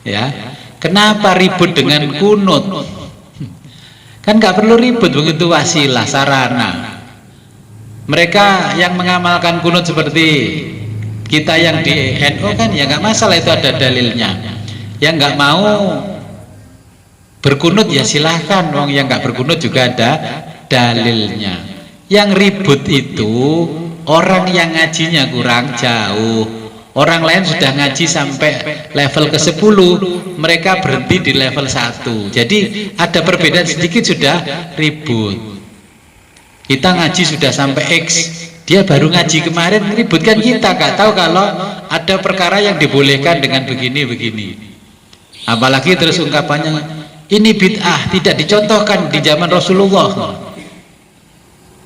ya, kenapa ribut dengan kunut? Kan nggak perlu ribut, begitu wasilah, sarana. Mereka yang mengamalkan kunut seperti kita yang di NU kan ya nggak masalah, itu ada dalilnya. Yang nggak mau berkunut ya silahkan, wong yang nggak berkunut juga ada dalilnya. Yang ribut itu orang yang ngajinya kurang jauh. Orang lain sudah ngaji sampai level ke-10, mereka berhenti di level 1. Jadi ada perbedaan sedikit sudah ribut. Kita ngaji sudah sampai X, dia baru ngaji kemarin, ributkan kita, gak tahu kalau ada perkara yang dibolehkan dengan begini. Apalagi terus ungkapannya, ini bid'ah, tidak dicontohkan di zaman Rasulullah.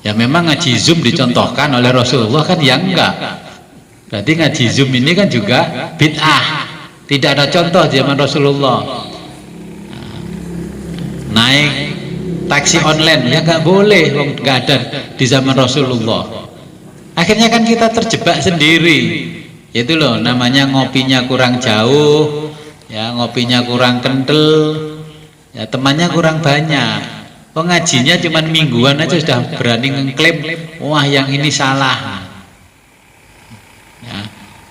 Ya memang ngaji Zoom dicontohkan oleh Rasulullah kan, ya enggak. Berarti ngaji Zoom ini kan juga bid'ah, tidak ada contoh di zaman Rasulullah. Naik taksi online ya nggak boleh, nggak ada di zaman Rasulullah. Akhirnya kan kita terjebak sendiri. Itu loh namanya ngopinya kurang jauh, ya ngopinya kurang kental, ya temannya kurang banyak. Pengajinya cuma mingguan aja sudah berani ngeklaim, wah yang ini salah. Ya,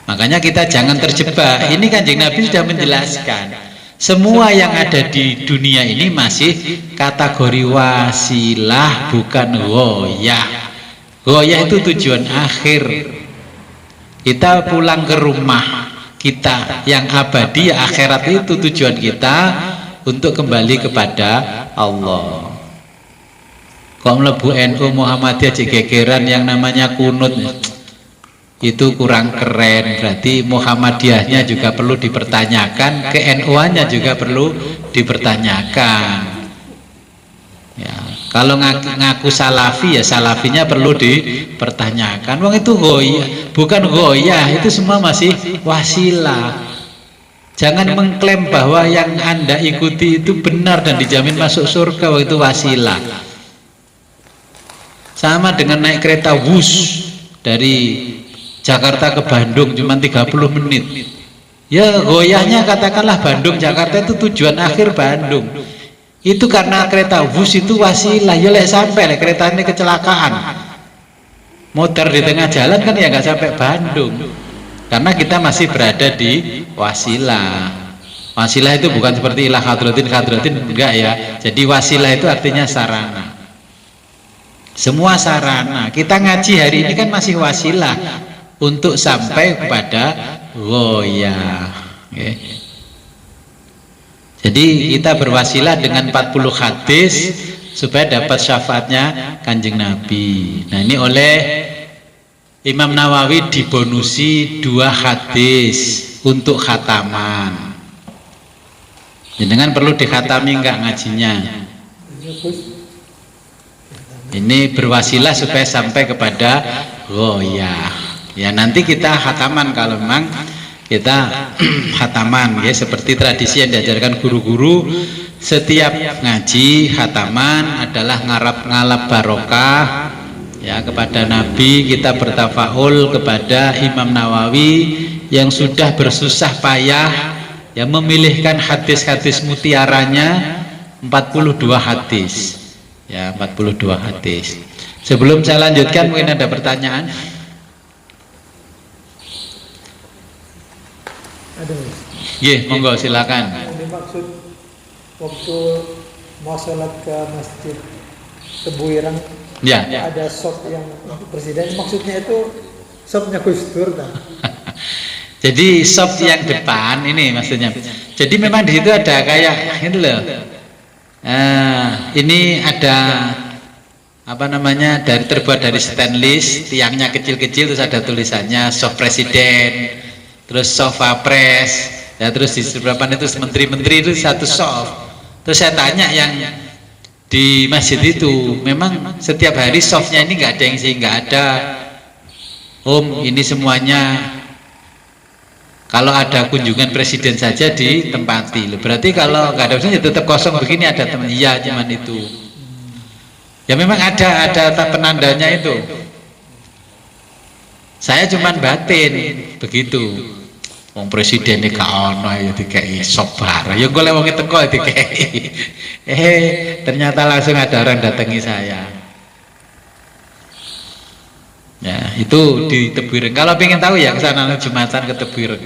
makanya kita jangan terjebak. Ini Kanjeng Nabi sudah menjelaskan. Semua yang ada di dunia ini masih kategori wasilah, bukan ghoyah. Ghoyah itu tujuan akhir. Kita pulang ke rumah kita yang abadi, akhirat itu tujuan kita untuk kembali kepada Allah. Kok mlebu NU Muhammadiyah gegeran yang namanya kunut, itu kurang keren. Berarti Muhammadiyahnya juga perlu dipertanyakan, ke NU-nya juga perlu dipertanyakan. Ya, kalau ngaku salafi ya salafinya perlu dipertanyakan. Wong itu goyah, bukan goyah, itu semua masih wasilah. Jangan mengklaim bahwa yang Anda ikuti itu benar dan dijamin masuk surga, itu wasilah. Sama dengan naik kereta wus dari Jakarta ke Bandung cuma 30 menit. Ya goyahnya katakanlah Bandung Jakarta itu tujuan akhir Bandung. Itu karena kereta wus itu wasilah. Ya lek sampai kereta ini kecelakaan, motor di tengah jalan kan ya nggak sampai Bandung. Karena kita masih berada di wasilah. Wasilah itu bukan seperti ilah hadratin enggak ya. Jadi wasilah itu artinya sarana. Semua sarana. Kita ngaji hari ini kan masih wasilah untuk sampai kepada ghoyah. Okay. Jadi kita berwasilah dengan 40 hadis supaya dapat syafaatnya Kanjeng Nabi. Nah ini oleh Imam Nawawi dibonusi 2 hadis untuk khataman. Jangan perlu dikhatami enggak ngajinya. Ini berwasilah supaya sampai kepada ghoyah. Ya nanti kita khataman kalau memang kita khataman ya, seperti tradisi yang diajarkan guru-guru. Setiap ngaji khataman adalah ngalap barokah ya kepada Nabi. Kita bertafaul kepada Imam Nawawi yang sudah bersusah payah ya memilihkan hadis-hadis mutiaranya 42 hadis. Ya 42 hadis. Sebelum saya lanjutkan mungkin ada pertanyaan. Iya, monggo silakan. Ini maksud waktu mau sholat ke masjid Tebuirang, ya. Ada sop yang presiden, maksudnya itu sopnya Gus Dur kan? Jadi sop yang depan ini maksudnya. Jadi memang di situ ada kayak ini loh. Ini ada apa namanya terbuat dari stainless, tiangnya kecil-kecil, terus ada tulisannya soft presiden, terus soft wapres, ya terus di seberapa itu menteri-menteri itu satu soft. Terus saya tanya yang di masjid itu, memang setiap hari softnya ini nggak ada yang sih nggak ada. Ini semuanya kalau ada kunjungan presiden saja ditempati. Berarti kalau nggak ada urusan ya tetap kosong begini, ada teman. Iya, cuman itu. Ya memang ada penandanya itu. Saya cuman batin begitu. Wong presiden ini gak ono ya dikei sop bareng. Ya golek wong teko dikei. Ternyata langsung ada orang datangi saya. Ya, itu di Tebuireng. Kalau pengen tahu ya kesana Jumatan ke Tebuireng.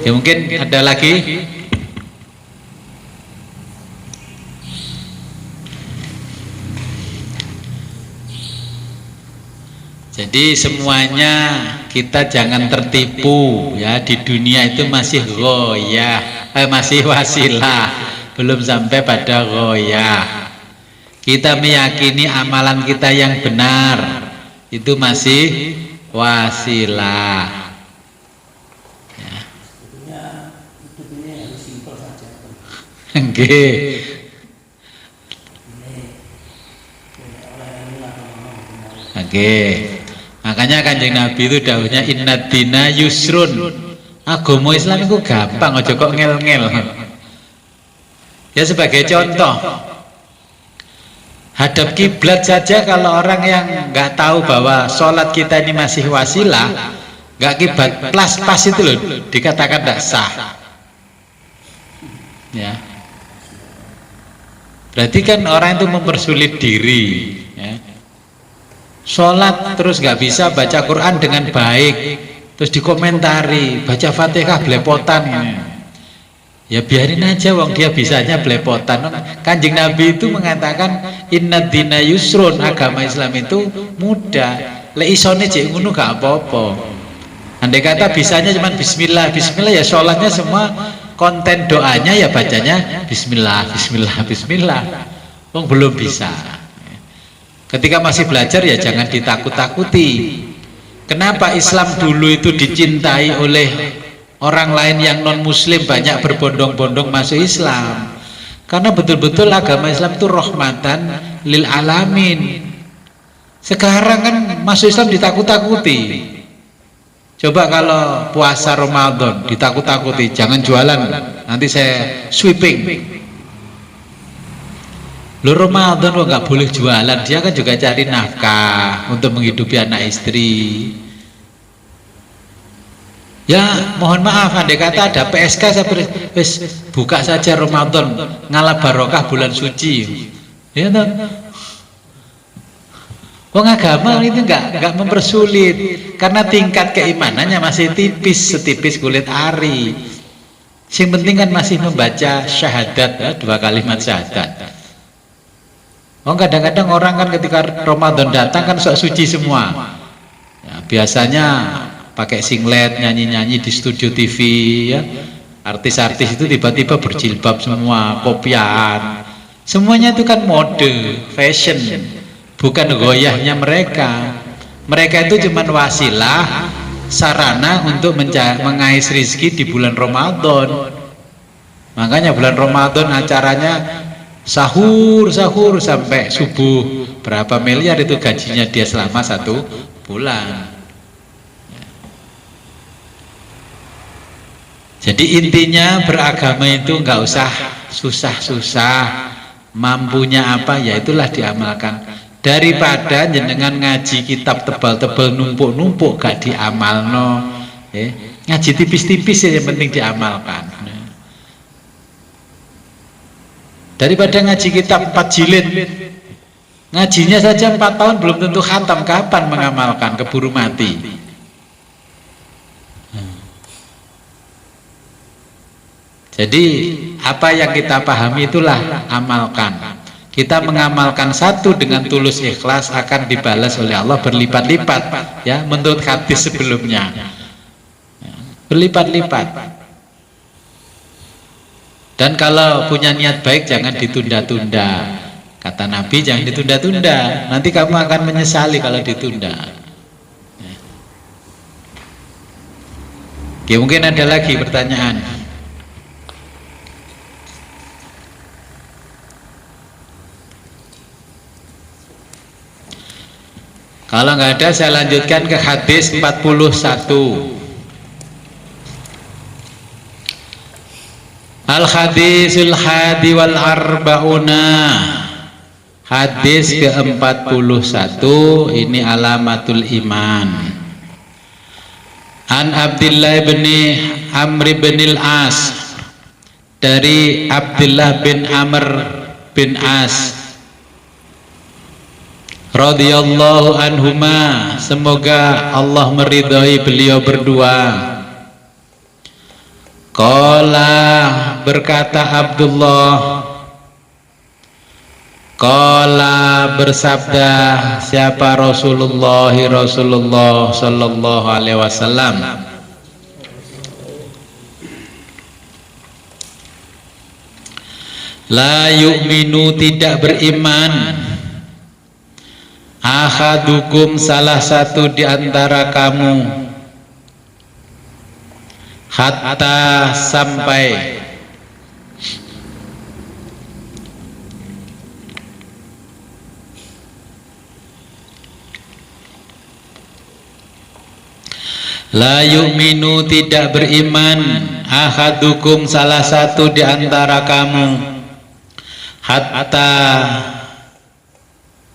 Ya mungkin ada lagi. Jadi semuanya kita jangan tertipu ya, di dunia itu masih ghoyah, masih wasilah, belum sampai pada ghoyah. Kita meyakini amalan kita yang benar itu masih wasilah. Ya. Hidup ini harus simpel saja. Nggih. Oke. Makanya Kanjeng Nabi itu dawuhnya innad dina yusrun. Agama Islam itu gampang, aja kok ngel-ngel. Ya sebagai contoh, hadap kiblat saja kalau orang yang nggak tahu bahwa sholat kita ini masih wasilah, nggak kiblat pas itu loh dikatakan tidak sah. Ya. Berarti kan orang itu mempersulit diri. Ya. Sholat terus nggak bisa baca Quran dengan baik, terus dikomentari baca Fatihah belepotan ini. Ya biarin aja wong dia bisanya belepotan. Kanjeng Nabi itu mengatakan inna dina yusrun, agama Islam itu mudah. Lek isone jek ngono gak apa-apa. Andai kata bisanya cuma bismillah, bismillah ya sholatnya semua konten doanya ya bacanya bismillah, bismillah, bismillah. Wong belum bisa. Ketika masih belajar ya jangan ditakut-takuti. Kenapa Islam dulu itu dicintai oleh orang lain yang non muslim, banyak berbondong-bondong masuk Islam? Karena betul-betul agama Islam itu rahmatan lil alamin. Sekarang kan masuk Islam ditakut-takuti. Coba kalau puasa Ramadan ditakut-takuti, jangan jualan, nanti saya sweeping. Lo Ramadan kok nggak boleh jualan, dia kan juga cari nafkah untuk menghidupi anak istri. Ya mohon maaf, andai kata ada PSK saya buka saja Ramadan, ngalah barokah bulan suci. Ya toh? Wong agama itu nggak mempersulit, karena tingkat keimanannya masih tipis, setipis kulit ari. Yang penting kan masih membaca syahadat, ya, 2 kalimat syahadat. Oh kadang-kadang orang kan ketika Ramadan datang kan sok suci semua. Ya, biasanya pakai singlet nyanyi-nyanyi di studio TV ya. Artis-artis itu tiba-tiba berjilbab semua, kopian. Semuanya itu kan mode, fashion. Bukan goyahnya mereka. Mereka itu cuma wasilah, sarana untuk mengais rizki di bulan Ramadan. Makanya bulan Ramadan acaranya sahur sampai subuh. Berapa miliar itu gajinya dia selama 1 bulan. Jadi intinya beragama itu nggak usah susah-susah, mampunya apa ya itulah diamalkan. Daripada jenengan ngaji kitab tebal-tebal numpuk-numpuk gak diamalno, ngaji tipis-tipis ya yang penting diamalkan. Daripada ngaji kitab 4 jilid, ngajinya saja 4 tahun belum tentu khatam, kapan mengamalkan, keburu mati. Jadi apa yang kita pahami itulah amalkan. Kita mengamalkan satu dengan tulus ikhlas akan dibalas oleh Allah berlipat-lipat, ya, menurut hadis sebelumnya. Berlipat-lipat. Dan kalau punya niat baik jangan ditunda-tunda. Kata Nabi jangan ditunda-tunda, nanti kamu akan menyesali kalau ditunda. Oke, mungkin ada lagi pertanyaan. Kalau nggak ada saya lanjutkan ke hadis 41. Al-hadisul hadi wal arba'una. Hadis ke-41 ini alamatul iman. An Abdullah bin Amr bin al-As, dari Abdullah bin Amr bin As radhiyallahu anhuma, semoga Allah meridhai beliau berdua. Qala, berkata Abdullah, qala, bersabda siapa? Rasulullah sallallahu alaihi wasallam. La yu'minu, tidak beriman, ahadukum, salah satu di antara kamu, hatta, sampai, la yu'minu, tidak beriman, ahadukum, salah satu di antara kamu, hatta,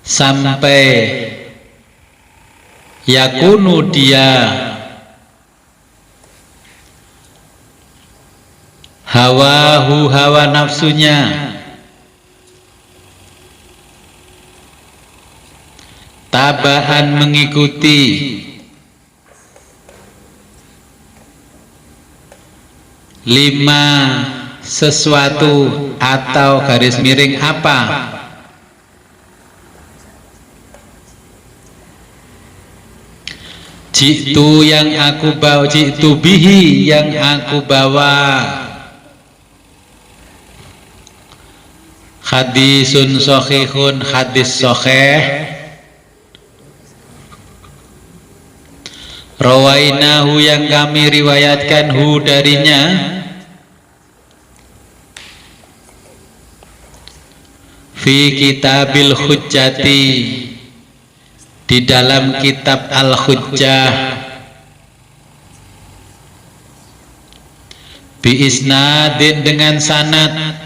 sampai, yakunu, dia, hawahu, hawa nafsunya, tabaan, mengikuti, 5 sesuatu atau garis miring apa? Jitu yang aku bawa, jitu bihi yang aku bawa. Hadisun sahihun, hadis sahih. Rawainahu yang kami riwayatkan hu darinya. Fi kitabil hujjati, di dalam kitab al-hujjah. Bi isnadin dengan sanad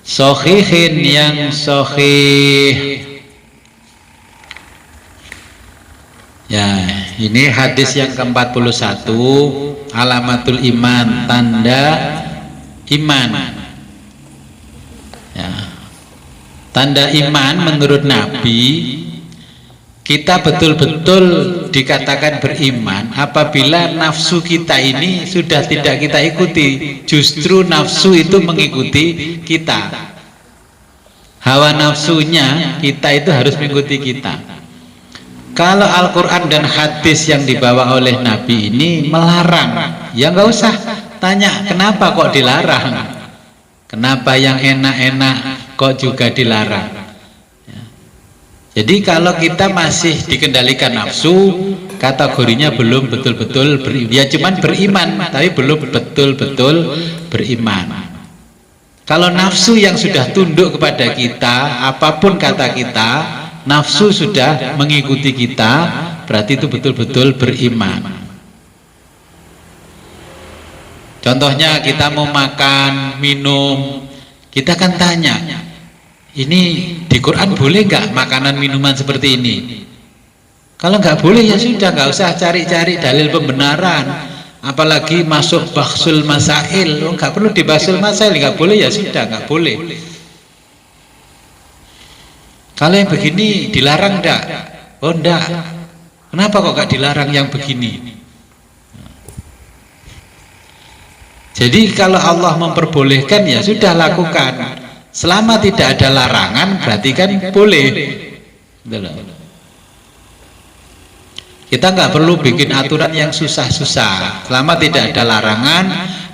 sahihin yang sahih. Ya, ini hadis yang ke-41, alamatul iman, tanda iman. Ya. Tanda iman menurut Nabi, kita betul-betul dikatakan beriman apabila nafsu kita ini sudah tidak kita ikuti, justru nafsu itu mengikuti kita. Hawa nafsunya kita itu harus mengikuti kita. Kalau Al-Quran dan hadis yang dibawa oleh Nabi ini melarang, ya nggak usah tanya kenapa kok dilarang, kenapa yang enak-enak kok juga dilarang. Jadi kalau kita masih dikendalikan nafsu, kategorinya belum betul-betul beriman. Ya cuman beriman, tapi belum betul-betul beriman. Kalau nafsu yang sudah tunduk kepada kita, apapun kata kita, nafsu sudah mengikuti kita, berarti itu betul-betul beriman. Contohnya kita mau makan, minum, kita kan tanya, ini di Quran boleh nggak makanan minuman seperti ini? Kalau nggak boleh ya sudah, nggak usah cari-cari dalil pembenaran. Apalagi masuk bahsul masail, nggak perlu di bahsul masail, nggak boleh ya sudah, nggak boleh. Kalau yang begini dilarang enggak? Oh enggak. Kenapa kok enggak dilarang yang begini? Jadi kalau Allah memperbolehkan ya sudah lakukan. Selama tidak ada larangan berarti kan boleh. Kita nggak perlu bikin aturan yang susah-susah. Selama tidak ada larangan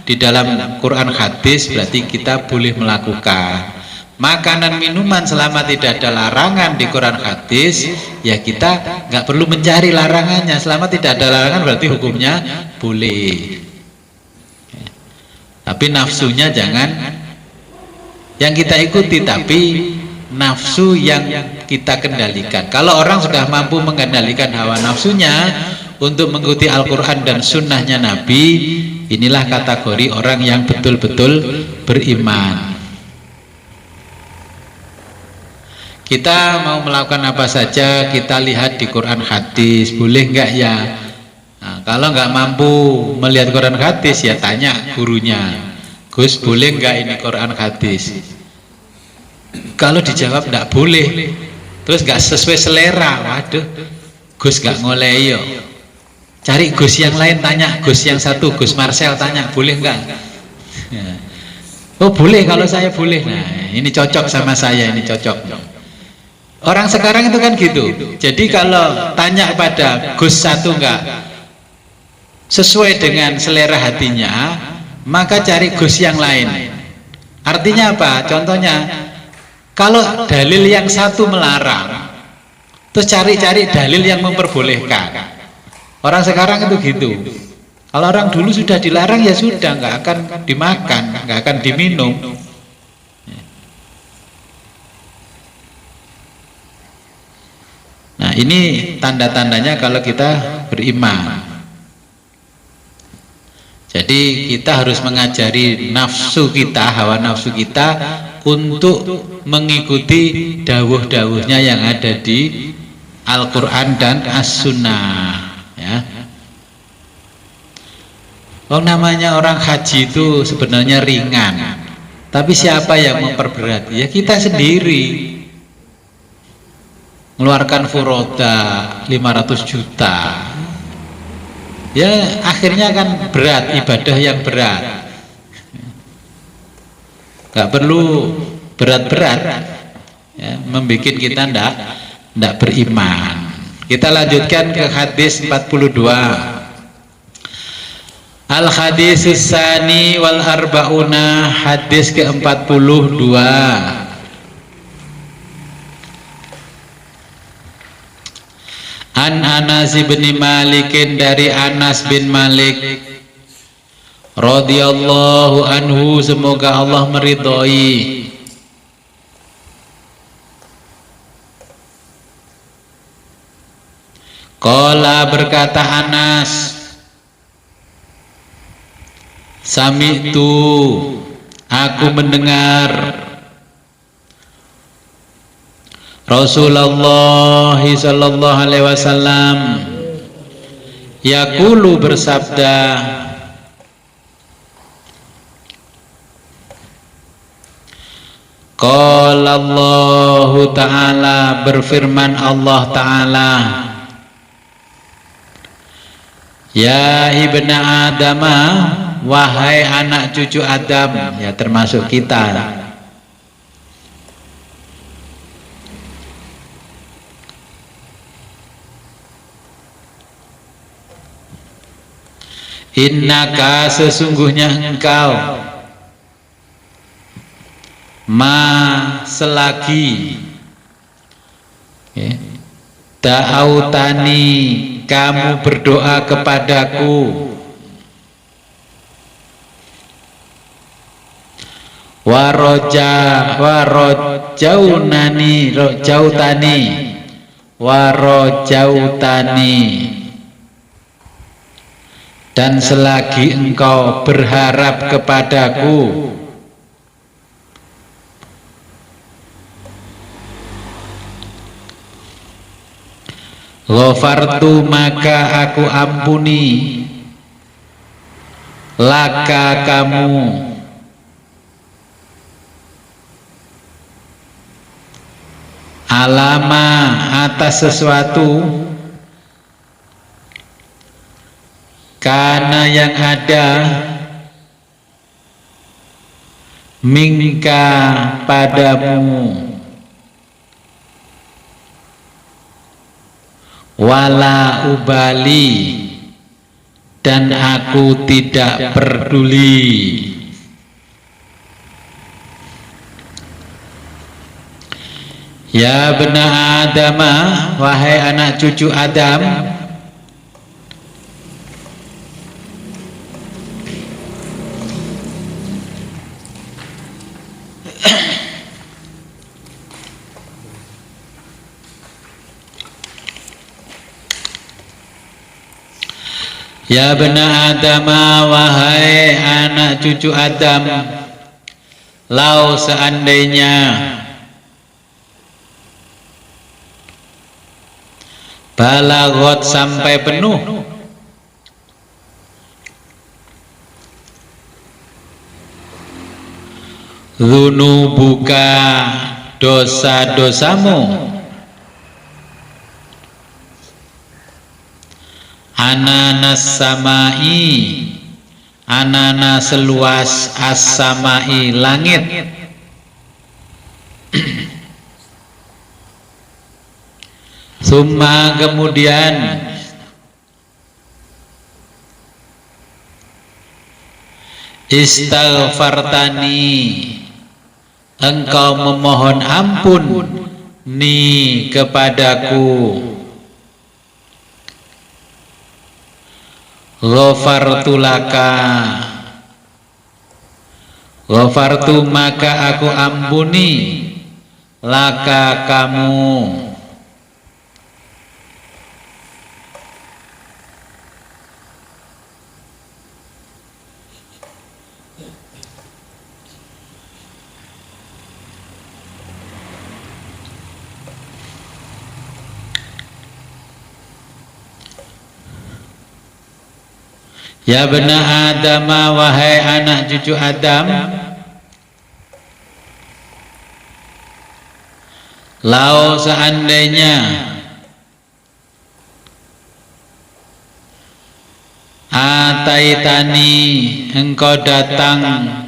di dalam Quran hadis berarti kita boleh melakukan. Makanan minuman selama tidak ada larangan di Quran hadis, ya kita nggak perlu mencari larangannya. Selama tidak ada larangan berarti hukumnya boleh. Tapi nafsunya jangan yang kita ikuti, tapi nafsu yang kita kendalikan. Kalau orang sudah mampu mengendalikan hawa nafsunya untuk mengikuti Al-Quran dan sunnahnya Nabi, inilah kategori orang yang betul-betul beriman. Kita mau melakukan apa saja, kita lihat di Quran hadis, boleh enggak ya? Nah, kalau enggak mampu melihat Quran hadis ya tanya gurunya, Gus boleh enggak ini Quran hadis? Kalau dijawab enggak boleh, terus enggak sesuai selera, waduh, Gus enggak ngoleh yo. Cari Gus yang lain, tanya Gus yang satu, Gus Marcel tanya, boleh enggak? Ya. Oh boleh, kalau saya boleh. Nah ini cocok sama saya, ini cocok. Orang sekarang itu kan gitu. Jadi kalau tanya pada Gus satu enggak sesuai dengan selera hatinya, maka cari Gus yang lain. Artinya apa? Contohnya, kalau dalil yang satu melarang, terus cari-cari dalil yang memperbolehkan. Orang sekarang itu gitu. Kalau orang dulu sudah dilarang ya sudah, nggak akan dimakan, nggak akan diminum. Nah ini tanda-tandanya kalau kita beriman. Jadi kita harus mengajari nafsu kita, hawa nafsu kita untuk mengikuti dawuh-dawuhnya yang ada di Al-Quran dan As-Sunnah. Ya. Oh namanya orang haji itu sebenarnya ringan, tapi siapa yang memperberat? Ya kita sendiri. Mengeluarkan furoda 500 juta Ya akhirnya kan berat, ibadah yang berat. Gak perlu berat-berat ya, membuat kita ndak beriman. Kita lanjutkan ke hadis 42. Al hadis tsani wal arbauna, hadis ke-42. An Anas bin Malik, dari Anas bin Malik radhiyallahu anhu, semoga Allah meridhai. Qala, berkata Anas, sami'tu, aku mendengar Rasulullah sallallahu alaihi wasallam yaqulu, bersabda, qala Allah ta'ala, berfirman Allah ta'ala, ya ibna Adama, wahai anak cucu Adam, ya termasuk kita. Innaka, sesungguhnya engkau, ma, selagi da'autani, kamu berdoa kepadaku, warojautani, dan selagi engkau berharap kepadaku, ghafartu, maka aku ampuni, laka, kamu, alama, atas sesuatu, karena yang ada, mingka, padamu, wala ubali, dan aku tidak peduli. Ya bena Adam, wahai anak cucu Adam, ya bena Adam, wahai anak cucu Adam, lau, seandainya, balagot, sampai penuh, dzunubuka, dosa-dosamu, ananas samai, anana seluas as-samai, langit, summa, kemudian, istaghfartani, engkau memohon ampun, ni, kepadaku, ghafartu laka, ghafartu, maka aku ampuni, laka, kamu, ya bena Adam, wahai anak cucu Adam, lau, seandainya, ataitani, engkau datang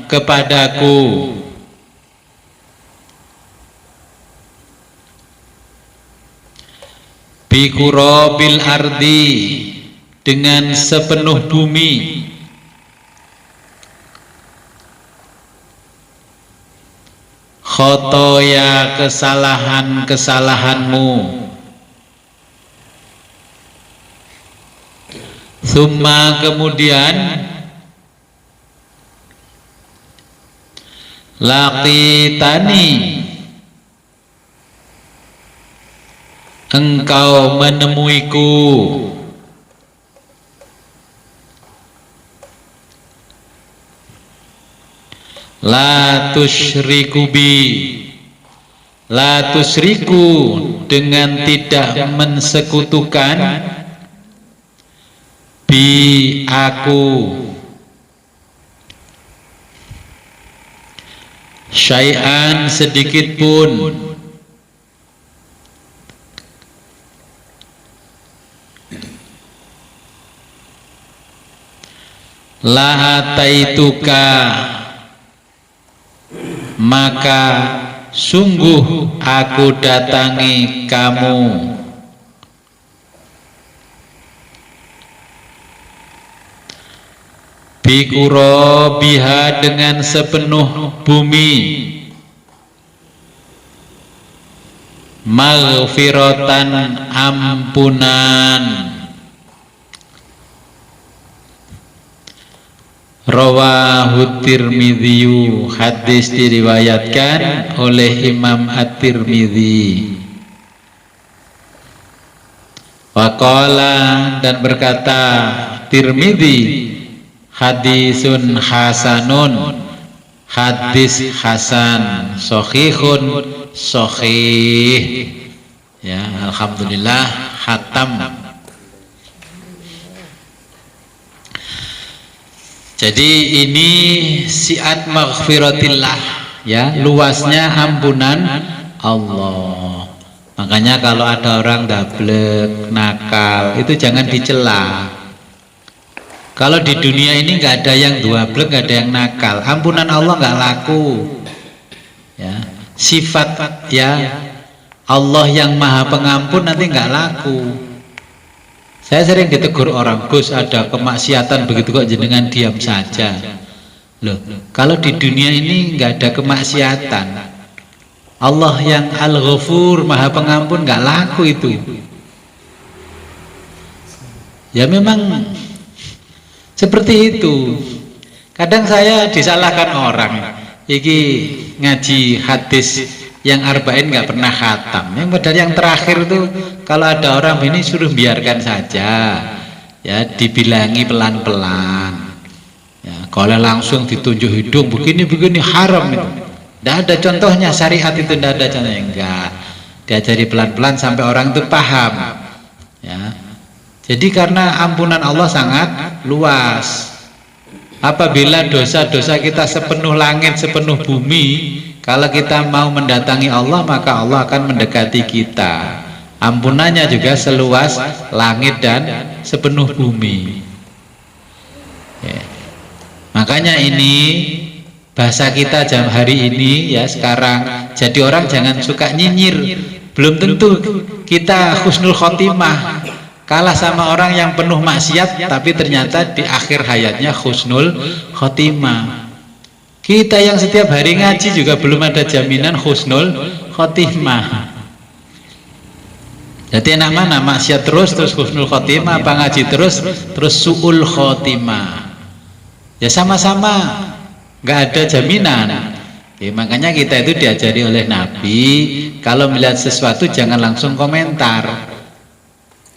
kepadaku, bikurobil ardi, dengan sepenuh bumi, khotoya, kesalahan-kesalahanmu, summa, kemudian, laqitani, engkau menemuiku, la tusyriku bi, la tusyriku, dengan tidak mensekutukan, bi, aku, syai'an, sedikit pun, la ataituka, maka sungguh aku datangi kamu, bikuro biha, dengan sepenuh bumi, maghfiratan, ampunan, rawahu Tirmidzi, hadis diriwayatkan oleh Imam At-Tirmidzi. Waqala, dan berkata Tirmidzi, hadisun hasanun, hadis hasan, sahihun, sahih. Ya, alhamdulillah, hatam. Jadi ini siat maghfiratillah, ya, luasnya ampunan Allah. Makanya kalau ada orang dablek, nakal, itu jangan dicela. Kalau di dunia ini nggak ada yang dablek, nggak ada yang nakal, ampunan Allah nggak laku. Ya, sifat ya Allah yang Maha Pengampun nanti nggak laku. Saya sering ditegur orang, Gus, ada kemaksiatan begitu kok jenengan diam saja. Loh, kalau di dunia ini nggak ada kemaksiatan, Allah yang Al-Ghafur, Maha Pengampun, nggak laku itu. Ya memang seperti itu. Kadang saya disalahkan orang, iki ngaji hadis yang arba'in nggak pernah khatam. Yang padahal yang terakhir itu kalau ada orang ini suruh biarkan saja, ya, dibilangi pelan-pelan. Ya, kalau langsung ditunjuk hidung begini haram itu. Tidak ada contohnya, syariat itu tidak ada contohnya, enggak. Diajari pelan-pelan sampai orang itu paham. Ya. Jadi karena ampunan Allah sangat luas. Apabila dosa-dosa kita sepenuh langit, sepenuh bumi, kalau kita mau mendatangi Allah, maka Allah akan mendekati kita. Ampunannya juga seluas langit dan sepenuh bumi. Ya. Makanya ini bahasa kita jam hari ini ya sekarang, jadi orang jangan suka nyinyir. Belum tentu kita husnul khotimah, kalah sama orang yang penuh maksiat tapi ternyata di akhir hayatnya husnul khotimah. Kita yang setiap hari ngaji juga belum ada jaminan husnul khotimah. Jadi enak mana, maksiat terus husnul khotimah, apa ngaji terus su'ul khotimah. Ya sama-sama nggak ada jaminan. Ya, makanya kita itu diajari oleh Nabi, kalau melihat sesuatu jangan langsung komentar.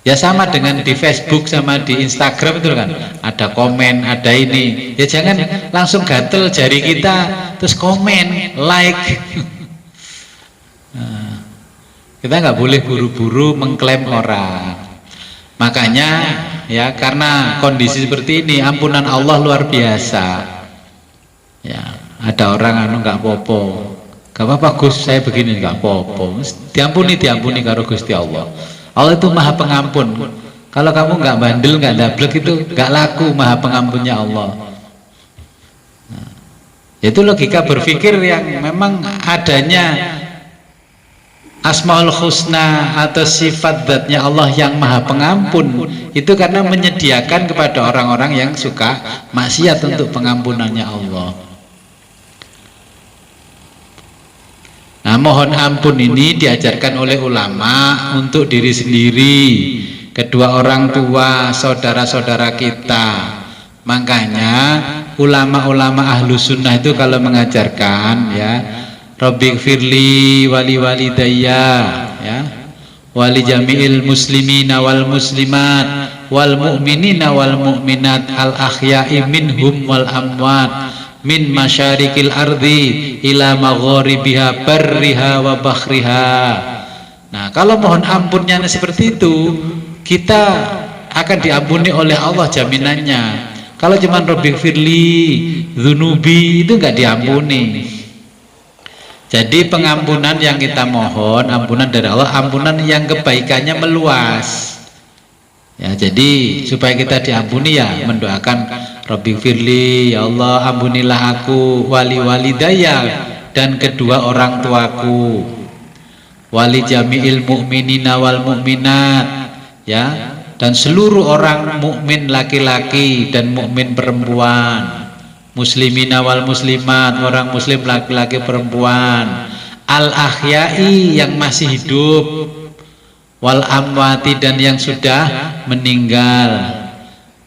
Ya sama dengan di Facebook sama di Instagram itu kan, ada komen, ada ini. Ya jangan langsung gatel jari kita terus komen, like. Nah, kita nggak boleh buru-buru mengklaim orang. Makanya ya karena kondisi seperti ini, ampunan Allah luar biasa. Ya, ada orang nggak popo, gak apa-apa Gus, saya begini nggak popo, diampuni karo Gusti Allah. Allah itu Maha Pengampun. Kalau kamu nggak bandel, nggak dablek, itu nggak laku Maha Pengampunnya Allah. Nah, itu logika berpikir yang memang adanya Asmaul Husna atau sifat zatnya Allah yang Maha Pengampun itu karena menyediakan kepada orang-orang yang suka maksiat untuk pengampunannya Allah. Nah, mohon ampun ini diajarkan oleh ulama untuk diri sendiri, kedua orang tua, saudara-saudara kita. Makanya ulama-ulama ahlu sunnah itu kalau mengajarkan ya, Rabbighfirli wali walidayya ya, wali jami'il muslimina wal muslimat wal mu'minina wal mu'minat al ahya'i minhum wal amwat min masyarikil ardi ila magharibiha barriha wa bakhriha. Nah, kalau mohon ampunnya seperti itu, kita akan diampuni oleh Allah jaminannya. Kalau cuman Rabbighfirli dzunubi itu enggak diampuni. Jadi pengampunan yang kita mohon, ampunan dari Allah, ampunan yang kebaikannya meluas. Ya, jadi supaya kita diampuni ya mendoakan Rabbighfirli, ya Allah ampunilah aku, wali walidayya dan kedua orang tuaku, wali jami'il mu'minina wal mu'minat ya, dan seluruh orang mukmin laki-laki dan mukmin perempuan, muslimina wal muslimat, orang muslim laki-laki perempuan, al ahya'i yang masih hidup, wal amwati dan yang sudah meninggal,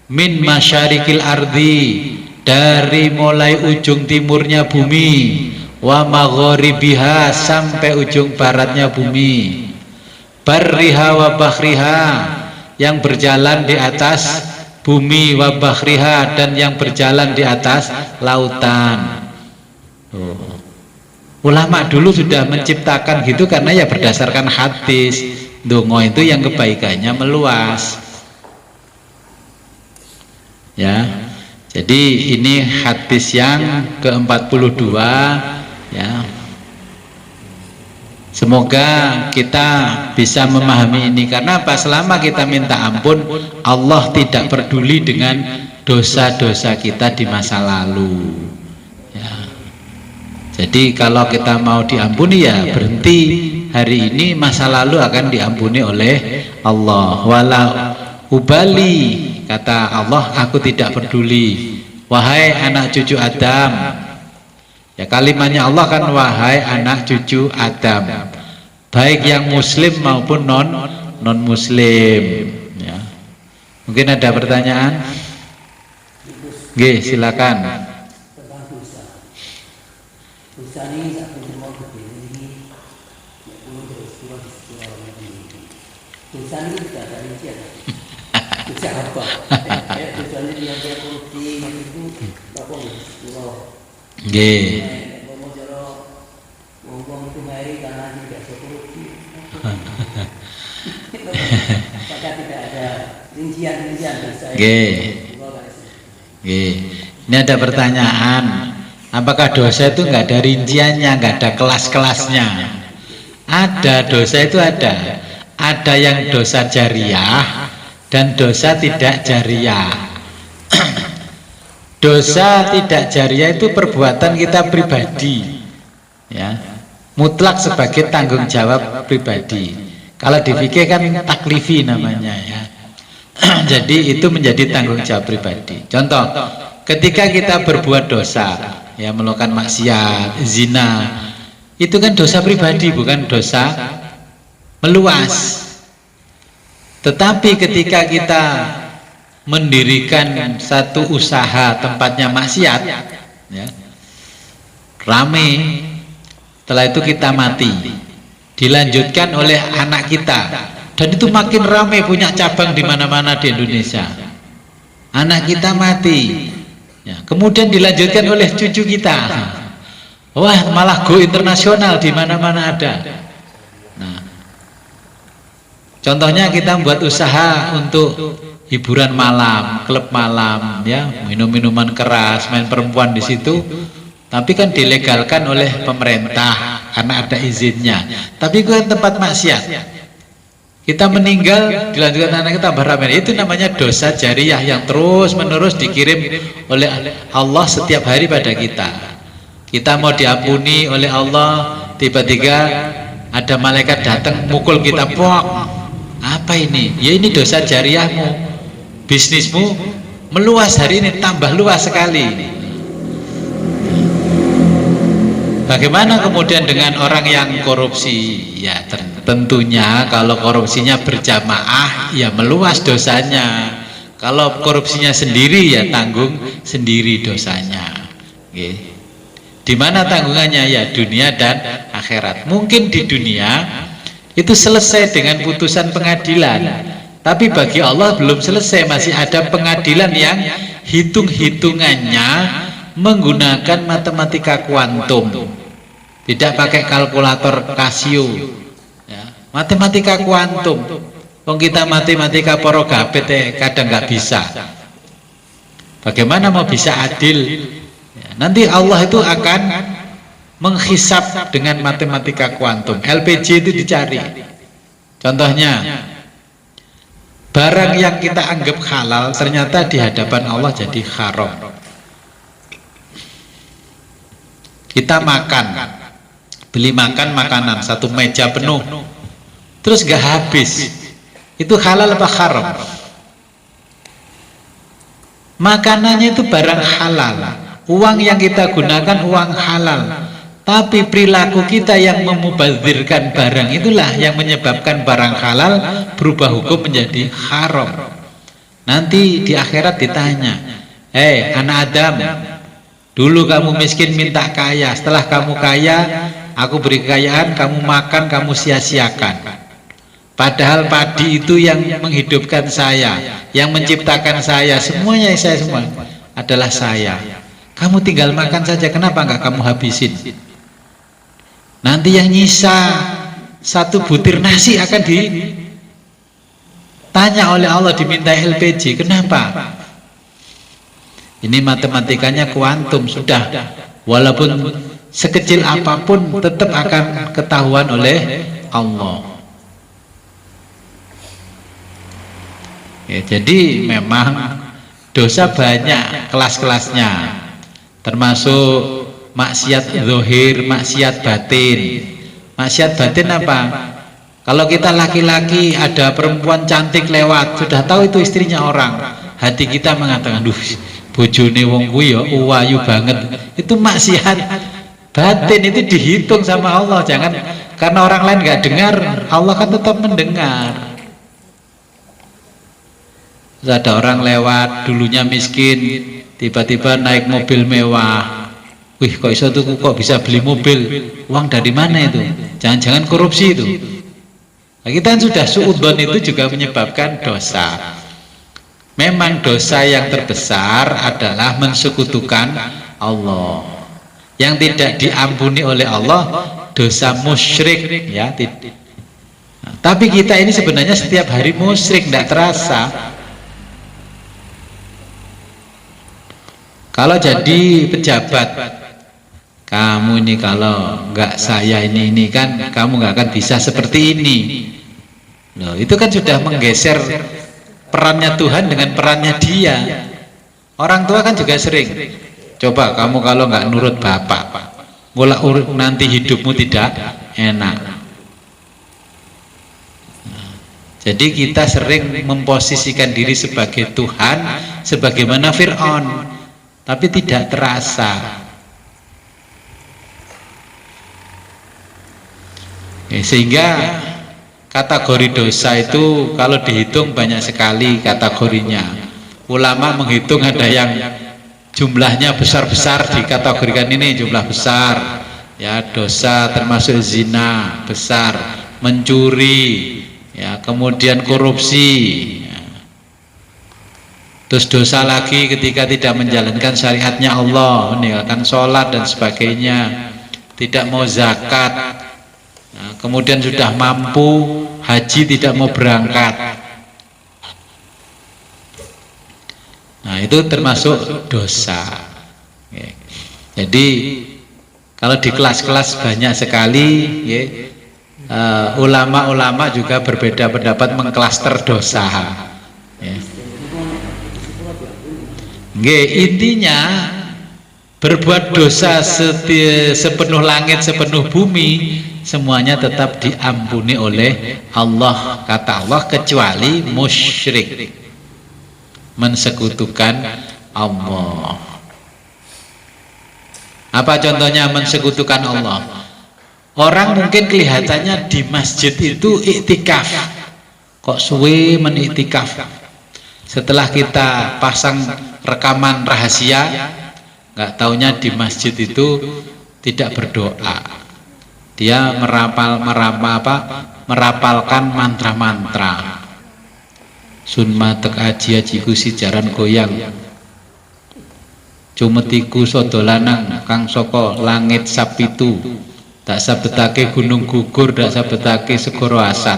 min masyarikil ardi dari mulai ujung timurnya bumi, wa magharibiha sampai ujung baratnya bumi, barriha wa bakhriha yang berjalan di atas bumi, wa bakhriha dan yang berjalan di atas lautan. Ulama dulu sudah menciptakan gitu karena ya berdasarkan hadis. Dongo itu yang kebaikannya meluas. Ya. Jadi ini hadis yang ke-42 ya. Semoga kita bisa memahami ini, karena apa? Selama kita minta ampun, Allah tidak peduli dengan dosa-dosa kita di masa lalu ya. Jadi kalau kita mau diampuni ya berhenti hari ini, masa lalu akan diampuni oleh Allah. Wala ubali, kata Allah, aku tidak peduli wahai anak cucu Adam. Ya, kalimatnya Allah kan wahai anak cucu Adam, baik yang muslim maupun non muslim ya. Mungkin ada pertanyaan? Oke, silakan. Tentang dosa. Dosa ini tak mungkin mau berdiri. Dosa ini tidak ada rincian. Dosa apa? Dosa ini yang dia korupsi itu apa? Nggih. Ngomong itu mari karena tidak korupsi. Apakah tidak ada rincian-rincian dosa? Nggih. Nggih. Ini ada pertanyaan. Apakah dosa itu nggak ada rinciannya, nggak ada kelas-kelasnya? Ada, dosa itu ada. Ada yang dosa jariah dan dosa tidak jariah. Dosa tidak jariah itu perbuatan kita pribadi ya, mutlak sebagai tanggung jawab pribadi. Kalau di fikih kan taklifi namanya ya. Jadi itu menjadi tanggung jawab pribadi. Contoh, ketika kita berbuat dosa ya, melakukan maksiat, zina, itu kan dosa pribadi, bukan dosa meluas. Tetapi ketika kita mendirikan satu usaha tempatnya maksiat ya, rame, setelah itu kita mati, dilanjutkan oleh anak kita, dan itu makin rame, punya cabang di mana-mana di Indonesia. Anak kita mati ya, kemudian dilanjutkan oleh cucu kita, wah malah go internasional, di mana-mana ada. Nah, contohnya kita membuat usaha untuk hiburan malam, klub malam ya, minum-minuman keras, main perempuan di situ, tapi kan dilegalkan oleh pemerintah karena ada izinnya, tapi itu kan tempat maksiat. Kita meninggal, dilanjutkan anak kita tambah ramai. Itu namanya dosa jariyah yang terus menerus dikirim oleh Allah setiap hari pada kita. Kita mau diampuni oleh Allah, tiba-tiba ada malaikat datang mukul kita, pok. Apa ini? Ya ini dosa jariyahmu. Bisnismu meluas hari ini, tambah luas sekali. Bagaimana kemudian dengan orang yang korupsi? Ya tentunya kalau korupsinya berjamaah ya meluas dosanya. Kalau korupsinya sendiri ya tanggung sendiri dosanya. Oke. Di mana tanggungannya? Ya dunia dan akhirat. Mungkin di dunia itu selesai dengan putusan pengadilan, tapi bagi Allah belum selesai, masih ada pengadilan yang hitung-hitungannya menggunakan matematika kuantum, tidak pakai kalkulator Casio ya, matematika kuantum. Wong kita matematika poro gabet kadang nggak bisa. Bagaimana mau bisa adil ya, nanti Allah itu akan menghisap dengan matematika kuantum. LPG itu dicari. Contohnya barang yang kita anggap halal ternyata di hadapan Allah jadi haram. Kita makan, beli makanan satu meja penuh, terus gak habis, itu halal apa haram? Makanannya itu barang halal, uang yang kita gunakan uang halal, tapi perilaku kita yang memubazirkan barang itulah yang menyebabkan barang halal berubah hukum menjadi haram. Nanti di akhirat ditanya, anak Adam, dulu kamu miskin minta kaya, setelah kamu kaya aku beri kekayaan, kamu makan, kamu sia-siakan. Padahal padi itu yang menghidupkan saya, yang menciptakan saya, semuanya saya semua adalah saya. Kamu tinggal makan saja, kenapa enggak kamu habisin? Nanti yang nyisa satu butir nasi akan ditanya oleh Allah, diminta LPG, kenapa? Ini matematikanya kuantum sudah, walaupun sekecil apapun tetap akan ketahuan oleh Allah. Ya, jadi memang dosa banyak kelas-kelasnya, termasuk maksiat zahir, maksiat batin. Maksiat batin apa? Kalau kita laki-laki ada perempuan cantik lewat, sudah tahu itu istrinya orang, hati kita mengatakan, duh bojone wong kuwi ya uwayu banget. Itu maksiat batin, itu dihitung sama Allah. Jangan karena orang lain nggak dengar, Allah kan tetap mendengar. Terus ada orang lewat, dulunya miskin, tiba-tiba naik mobil mewah. Wih, kok iso tuh, kok bisa beli mobil? Uang dari mana itu? Jangan-jangan korupsi itu. Nah, kita kan sudah suudzon, itu juga menyebabkan dosa. Memang dosa yang terbesar adalah mensekutukan Allah. Yang tidak diampuni oleh Allah dosa musyrik ya. Nah, tapi kita ini sebenarnya setiap hari musyrik, tidak terasa. Kalau jadi pejabat, kamu ini kalau nggak saya ini kan kamu nggak akan bisa seperti ini. Loh, itu kan sudah menggeser perannya Tuhan dengan perannya dia. Orang tua kan juga sering, coba kamu kalau nggak nurut bapak, nanti hidupmu tidak enak. Jadi kita sering memposisikan diri sebagai Tuhan, sebagaimana Fir'aun, tapi tidak terasa. Sehingga kategori dosa itu kalau dihitung banyak sekali kategorinya. Ulama menghitung ada yang jumlahnya besar-besar, dikategorikan ini jumlah besar ya, dosa termasuk zina besar, mencuri ya, kemudian korupsi ya. Terus dosa lagi ketika tidak menjalankan syariatnya Allah, meninggalkan sholat dan sebagainya, tidak mau zakat. Nah, kemudian sudah mampu haji tidak mau berangkat. Nah, itu termasuk dosa. Jadi kalau di kelas-kelas banyak sekali ya. ulama-ulama juga berbeda pendapat mengklaster dosa. Ya. Nggih, intinya berbuat dosa sepenuh langit, sepenuh bumi, semuanya tetap diampuni oleh Allah. Kata Allah, kecuali musyrik, mensekutukan Allah. Apa contohnya mensekutukan Allah? Orang mungkin kelihatannya di masjid itu iktikaf, kok suwe meniktikaf. Setelah kita pasang rekaman rahasia, nggak taunya di masjid itu tidak berdoa. Dia merapalkan mantra-mantra. Sunma tek aji ajiku sijaran goyang. Cumetiku sodolanang kang soko langit sapitu. Tak sabetake gunung gugur, tak sabetake segoro asat.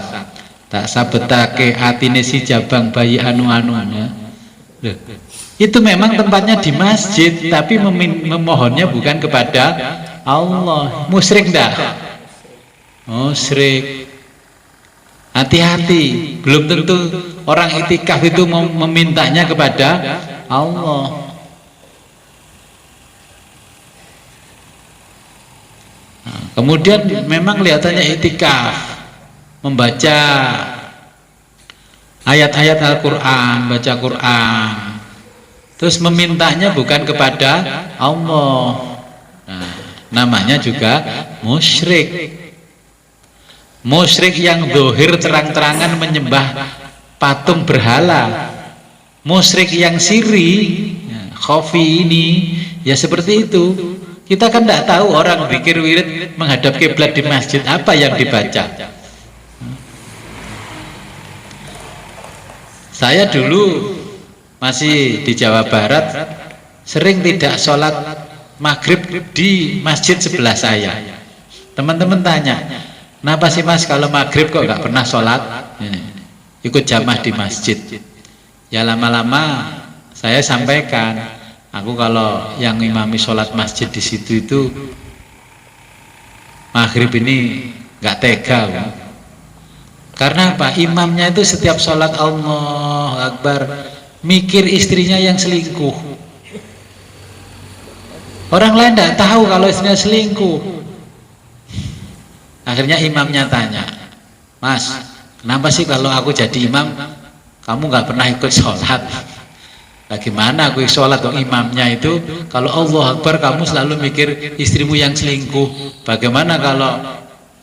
Tak sabetake atine si jabang bayi anu-anunya. Itu memang tempatnya di masjid, tapi memohonnya bukan kepada Allah. Musyrik enggak? Musyrik. Hati-hati, belum tentu orang iktikaf itu memintanya kepada Allah. Nah, kemudian memang kelihatannya iktikaf, membaca ayat-ayat Al-Quran, baca Quran, terus memintanya bukan kepada Allah. Nah, namanya juga musyrik. Musyrik yang dohir terang-terangan menyembah patung berhala. Musyrik yang siri, khafi ini, ya seperti itu. Kita kan tidak tahu orang zikir wirid menghadap kiblat di masjid apa yang dibaca. Saya dulu masih di Jawa Barat sering tidak sholat maghrib di masjid sebelah saya. Teman-teman tanya, kenapa sih mas kalau maghrib kok nggak pernah sholat? Ikut jamaah di masjid. Ya lama-lama saya sampaikan, aku kalau yang imami sholat masjid di situ itu maghrib ini nggak tega. Karena apa? Imamnya itu setiap sholat Allah Akbar mikir istrinya yang selingkuh. Orang lain tidak tahu kalau istrinya selingkuh. Akhirnya imamnya tanya, mas, kenapa sih kalau aku jadi imam kamu nggak pernah ikut sholat? Bagaimana aku sholat dong? Imamnya itu kalau Allah Akbar kamu selalu mikir istrimu yang selingkuh. Bagaimana kalau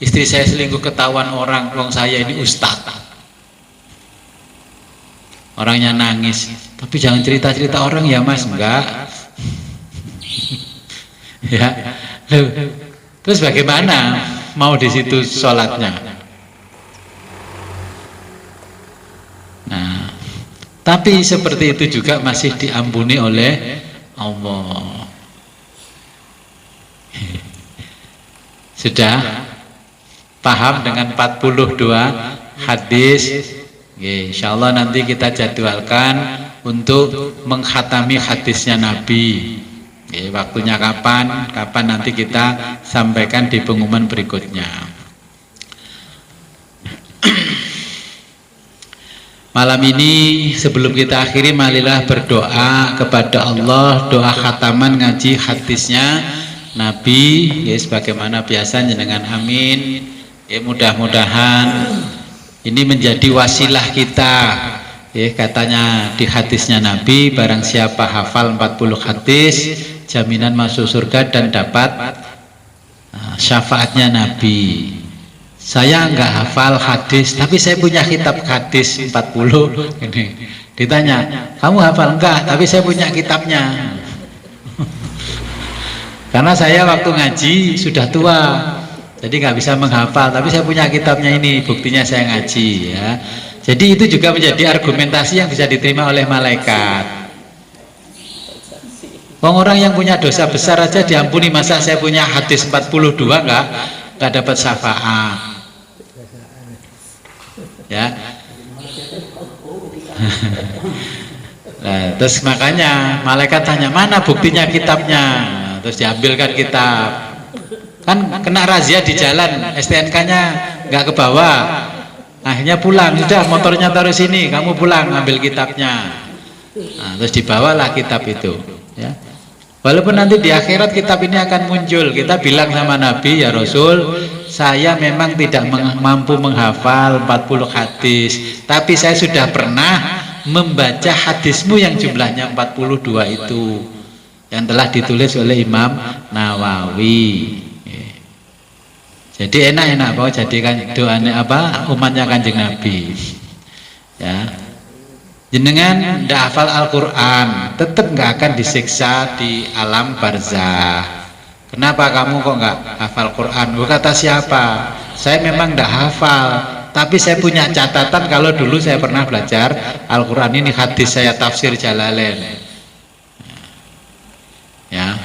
istri saya selingkuh ketahuan orang, wong saya ini ustaz? Orangnya nangis, tapi jangan cerita-cerita orang ya mas. Enggak. Ya, terus bagaimana mau di situ sholatnya? Nah, tapi seperti itu juga masih diampuni oleh Allah. Sudah paham dengan 42 hadis? Insya Allah nanti kita jadwalkan untuk mengkhatami hadisnya Nabi. Waktunya kapan? Kapan nanti kita sampaikan di pengumuman berikutnya. Malam ini sebelum kita akhiri, marilah berdoa kepada Allah, doa khataman ngaji hadisnya Nabi. Sebagaimana biasanya dengan amin. Mudah-mudahan ini menjadi wasilah kita. Katanya di hadisnya Nabi, barang siapa hafal 40 hadis, jaminan masuk surga dan dapat syafaatnya Nabi. Saya enggak hafal hadis, tapi saya punya kitab hadis 40. Ini ditanya, kamu hafal? Enggak, tapi saya punya kitabnya. Karena saya waktu ngaji sudah tua, jadi nggak bisa menghafal, tapi saya punya kitabnya ini, buktinya saya ngaji ya. Jadi itu juga menjadi argumentasi yang bisa diterima oleh malaikat. Orang yang punya dosa besar aja diampuni, masa saya punya hadis 42 nggak dapat syafaat? Ya. Nah, terus makanya malaikat tanya, mana buktinya kitabnya? Terus diambilkan kitab. Kan kena razia di jalan, STNK-nya nggak ke bawah. Akhirnya pulang, sudah motornya taruh sini, kamu pulang ambil kitabnya. Nah, terus dibawalah kitab itu. Ya. Walaupun nanti di akhirat kitab ini akan muncul, kita bilang sama Nabi, ya Rasul, saya memang tidak mampu menghafal 40 hadis, tapi saya sudah pernah membaca hadismu yang jumlahnya 42 itu, yang telah ditulis oleh Imam Nawawi. Jadi enak-enak bahwa jadikan doanya apa umatnya Kanjeng Nabi. Ya. Jenengan ndak hafal Al-Quran, tetap nggak akan disiksa di alam barzah. Kenapa kamu kok nggak hafal Quran? Kata siapa? Saya memang ndak hafal, tapi saya punya catatan kalau dulu saya pernah belajar Al-Quran ini, hadis saya tafsir Jalalain. Ya,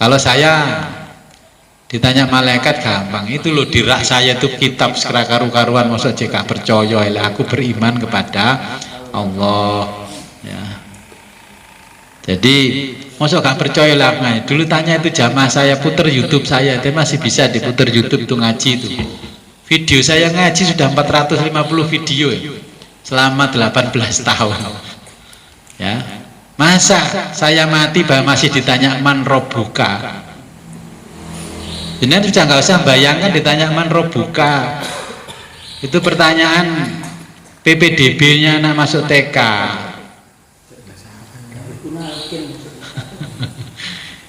kalau saya ditanya malaikat gampang, itu loh di rak saya itu kitab karu-karuan, maksud jika percaya, aku beriman kepada Allah. Ya. Jadi masuk gak percaya lah, dulu tanya itu jamaah saya puter YouTube saya, itu masih bisa diputer YouTube itu ngaji itu. Video saya ngaji sudah 450 video ya, selama 18 tahun. Ya. Masa saya mati masih ditanya man robuka? Jadi sudah nggak usah bayangkan ditanya man robuka. Itu pertanyaan PPDB-nya anak masuk TK.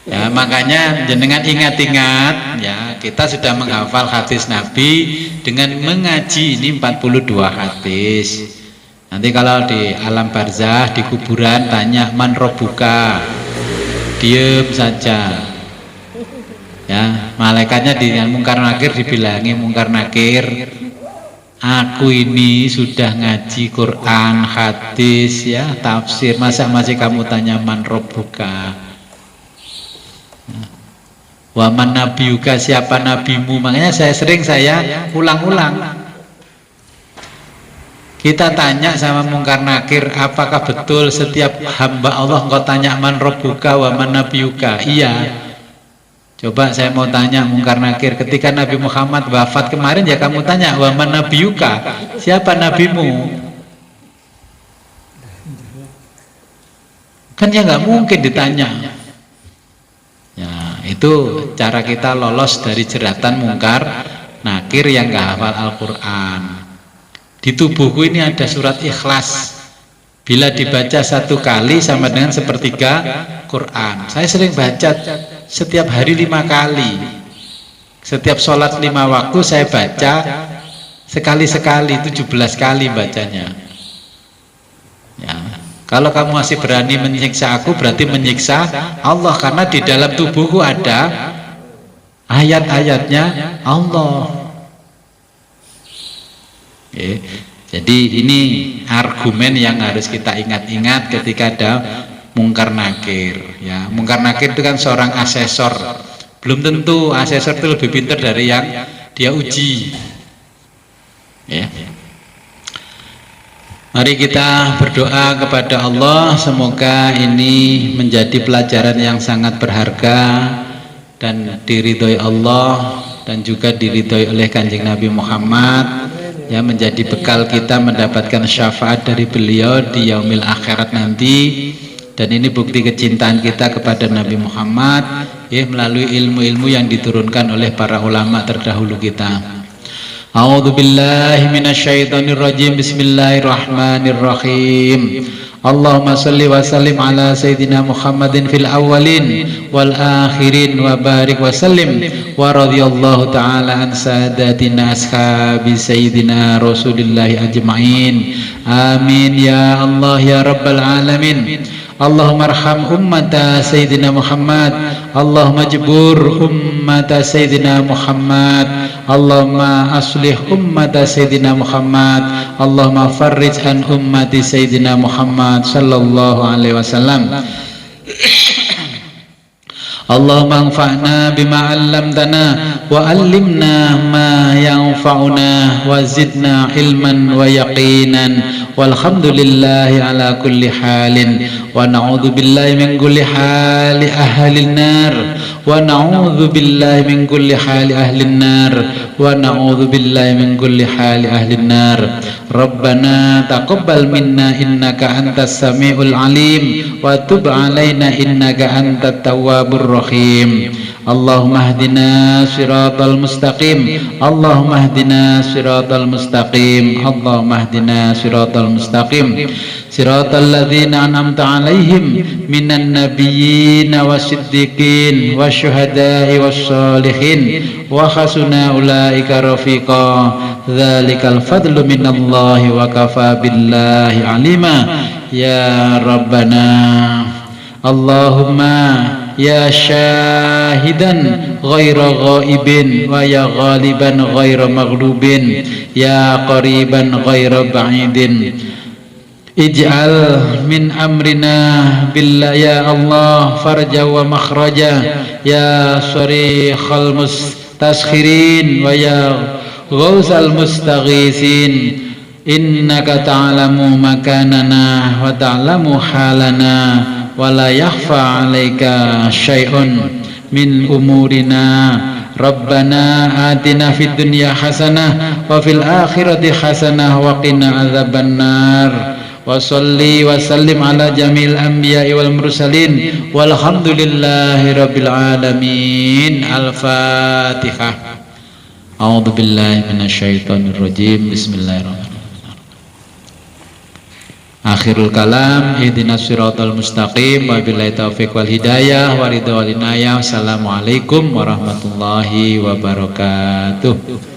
Ya, makanya jenengan ingat-ingat ya, kita sudah menghafal hadis Nabi dengan mengaji ini 42 hadis. Nanti kalau di alam barzah, di kuburan tanya man robuka, diem saja. Ya, malaikatnya dengan mungkar nakir dibilangi, mungkar nakir, aku ini sudah ngaji Quran, hadis, ya, tafsir, masa masih kamu tanya man robuka? Wa man nabiyuka, siapa nabimu? Makanya saya ulang-ulang. Kita tanya sama mungkar nakir, apakah betul setiap hamba Allah engkau tanya man robuka wa man nabiyuka? Iya. Coba saya mau tanya mungkar nakir, ketika Nabi Muhammad wafat kemarin ya kamu tanya wa man nabiyuka, siapa nabimu? Kan ya nggak mungkin ditanya. Ya, itu cara kita lolos dari jeratan mungkar nakir yang nggak hafal Al-Quran. Di tubuhku ini ada surat Ikhlas, bila dibaca 1 kali sama dengan sepertiga Quran. Saya sering baca setiap hari 5 kali. Setiap sholat 5 waktu saya baca sekali-sekali, 17 kali bacanya. Ya. Kalau kamu masih berani menyiksa aku, berarti menyiksa Allah, karena di dalam tubuhku ada ayat-ayatnya Allah. Oke. Jadi ini argumen yang harus kita ingat-ingat ketika ada mungkar nakir. Ya, mungkar nakir itu kan seorang asesor. Belum tentu asesor itu lebih pintar dari yang dia uji. Ya. Mari kita berdoa kepada Allah, semoga ini menjadi pelajaran yang sangat berharga dan diridhoi Allah dan juga diridhoi oleh Kanjeng Nabi Muhammad, ya, menjadi bekal kita mendapatkan syafaat dari beliau di yaumil akhirat nanti. Dan ini bukti kecintaan kita kepada Nabi Muhammad, ya, melalui ilmu-ilmu yang diturunkan oleh para ulama terdahulu kita. A'udzu billahi minasyaitonir rajim. Bismillahirrahmanirrahim. Allahumma shalli wa sallim ala sayyidina Muhammadin fil awwalin wal akhirin wa barik wa sallim wa radhiyallahu ta'ala an sadatina ashabi sayyidina Rasulillahi ajma'in. Amin ya Allah ya rabbal alamin. Allahumma arham ummata sayyidina Muhammad, Allahumma jbur ummata sayyidina Muhammad, Allahumma aslih ummata sayyidina Muhammad, Allahumma farrij an ummati sayyidina Muhammad sallallahu alaihi wasallam. Allahumma anfa'na bima 'allamtana wa 'allimna ma yanfa'una wa zidna ilman wa yaqinan walhamdulillahi ala kulli halin wa na'udzu billahi min kulli hali ahlin nar wa na'udzu billahi min kulli hali ahlin nar wa na'udzu billahi min kulli hali ahlin nar. Rabbana taqabbal minna innaka antas samiul alim wa tub alaina innaka antat tawwabur rahim. Allahumma hdina siratal mustaqim, Allahumma hdina siratal mustaqim, Allahumma hdina siratal mustaqim, siratal ladzina an'amta alaihim minan nabiyyin wasiddiqin wasyuhada'i wassalihin wa hasuna ulaika rafiqa. Dzalikal fadlu minallahi wa kafa billahi alima. Ya Rabbana Allahumma ya syahidan ghaira ghaibin wa ya ghaliban ghaira maghlubin ya qariban ghaira ba'idin ij'al min amrina billah ya Allah farja wa makhraja ya sarikhal mustaskhirin wa ya ghausal mustaghisin innaka ta'lamu makanana wa ta'lamu halana wa la yakhfa 'alaika syai'un min umurina. Rabbana atina fid dunya hasanah wa fil akhirati hasanah wa qina adzabannar. Wa sholli wa sallim ala jamil anbiya'i wal mursalin walhamdulillahi rabbil alamin. Al-Fatihah. A'udzu billahi minasyaitonir rajim. Bismillahirrahmanirrahim. Akhirul kalam, ihdinas siratal mustaqim, wabillahi taufiq wal hidayah, wa ridha wal inayah. Assalamualaikum warahmatullahi wabarakatuh.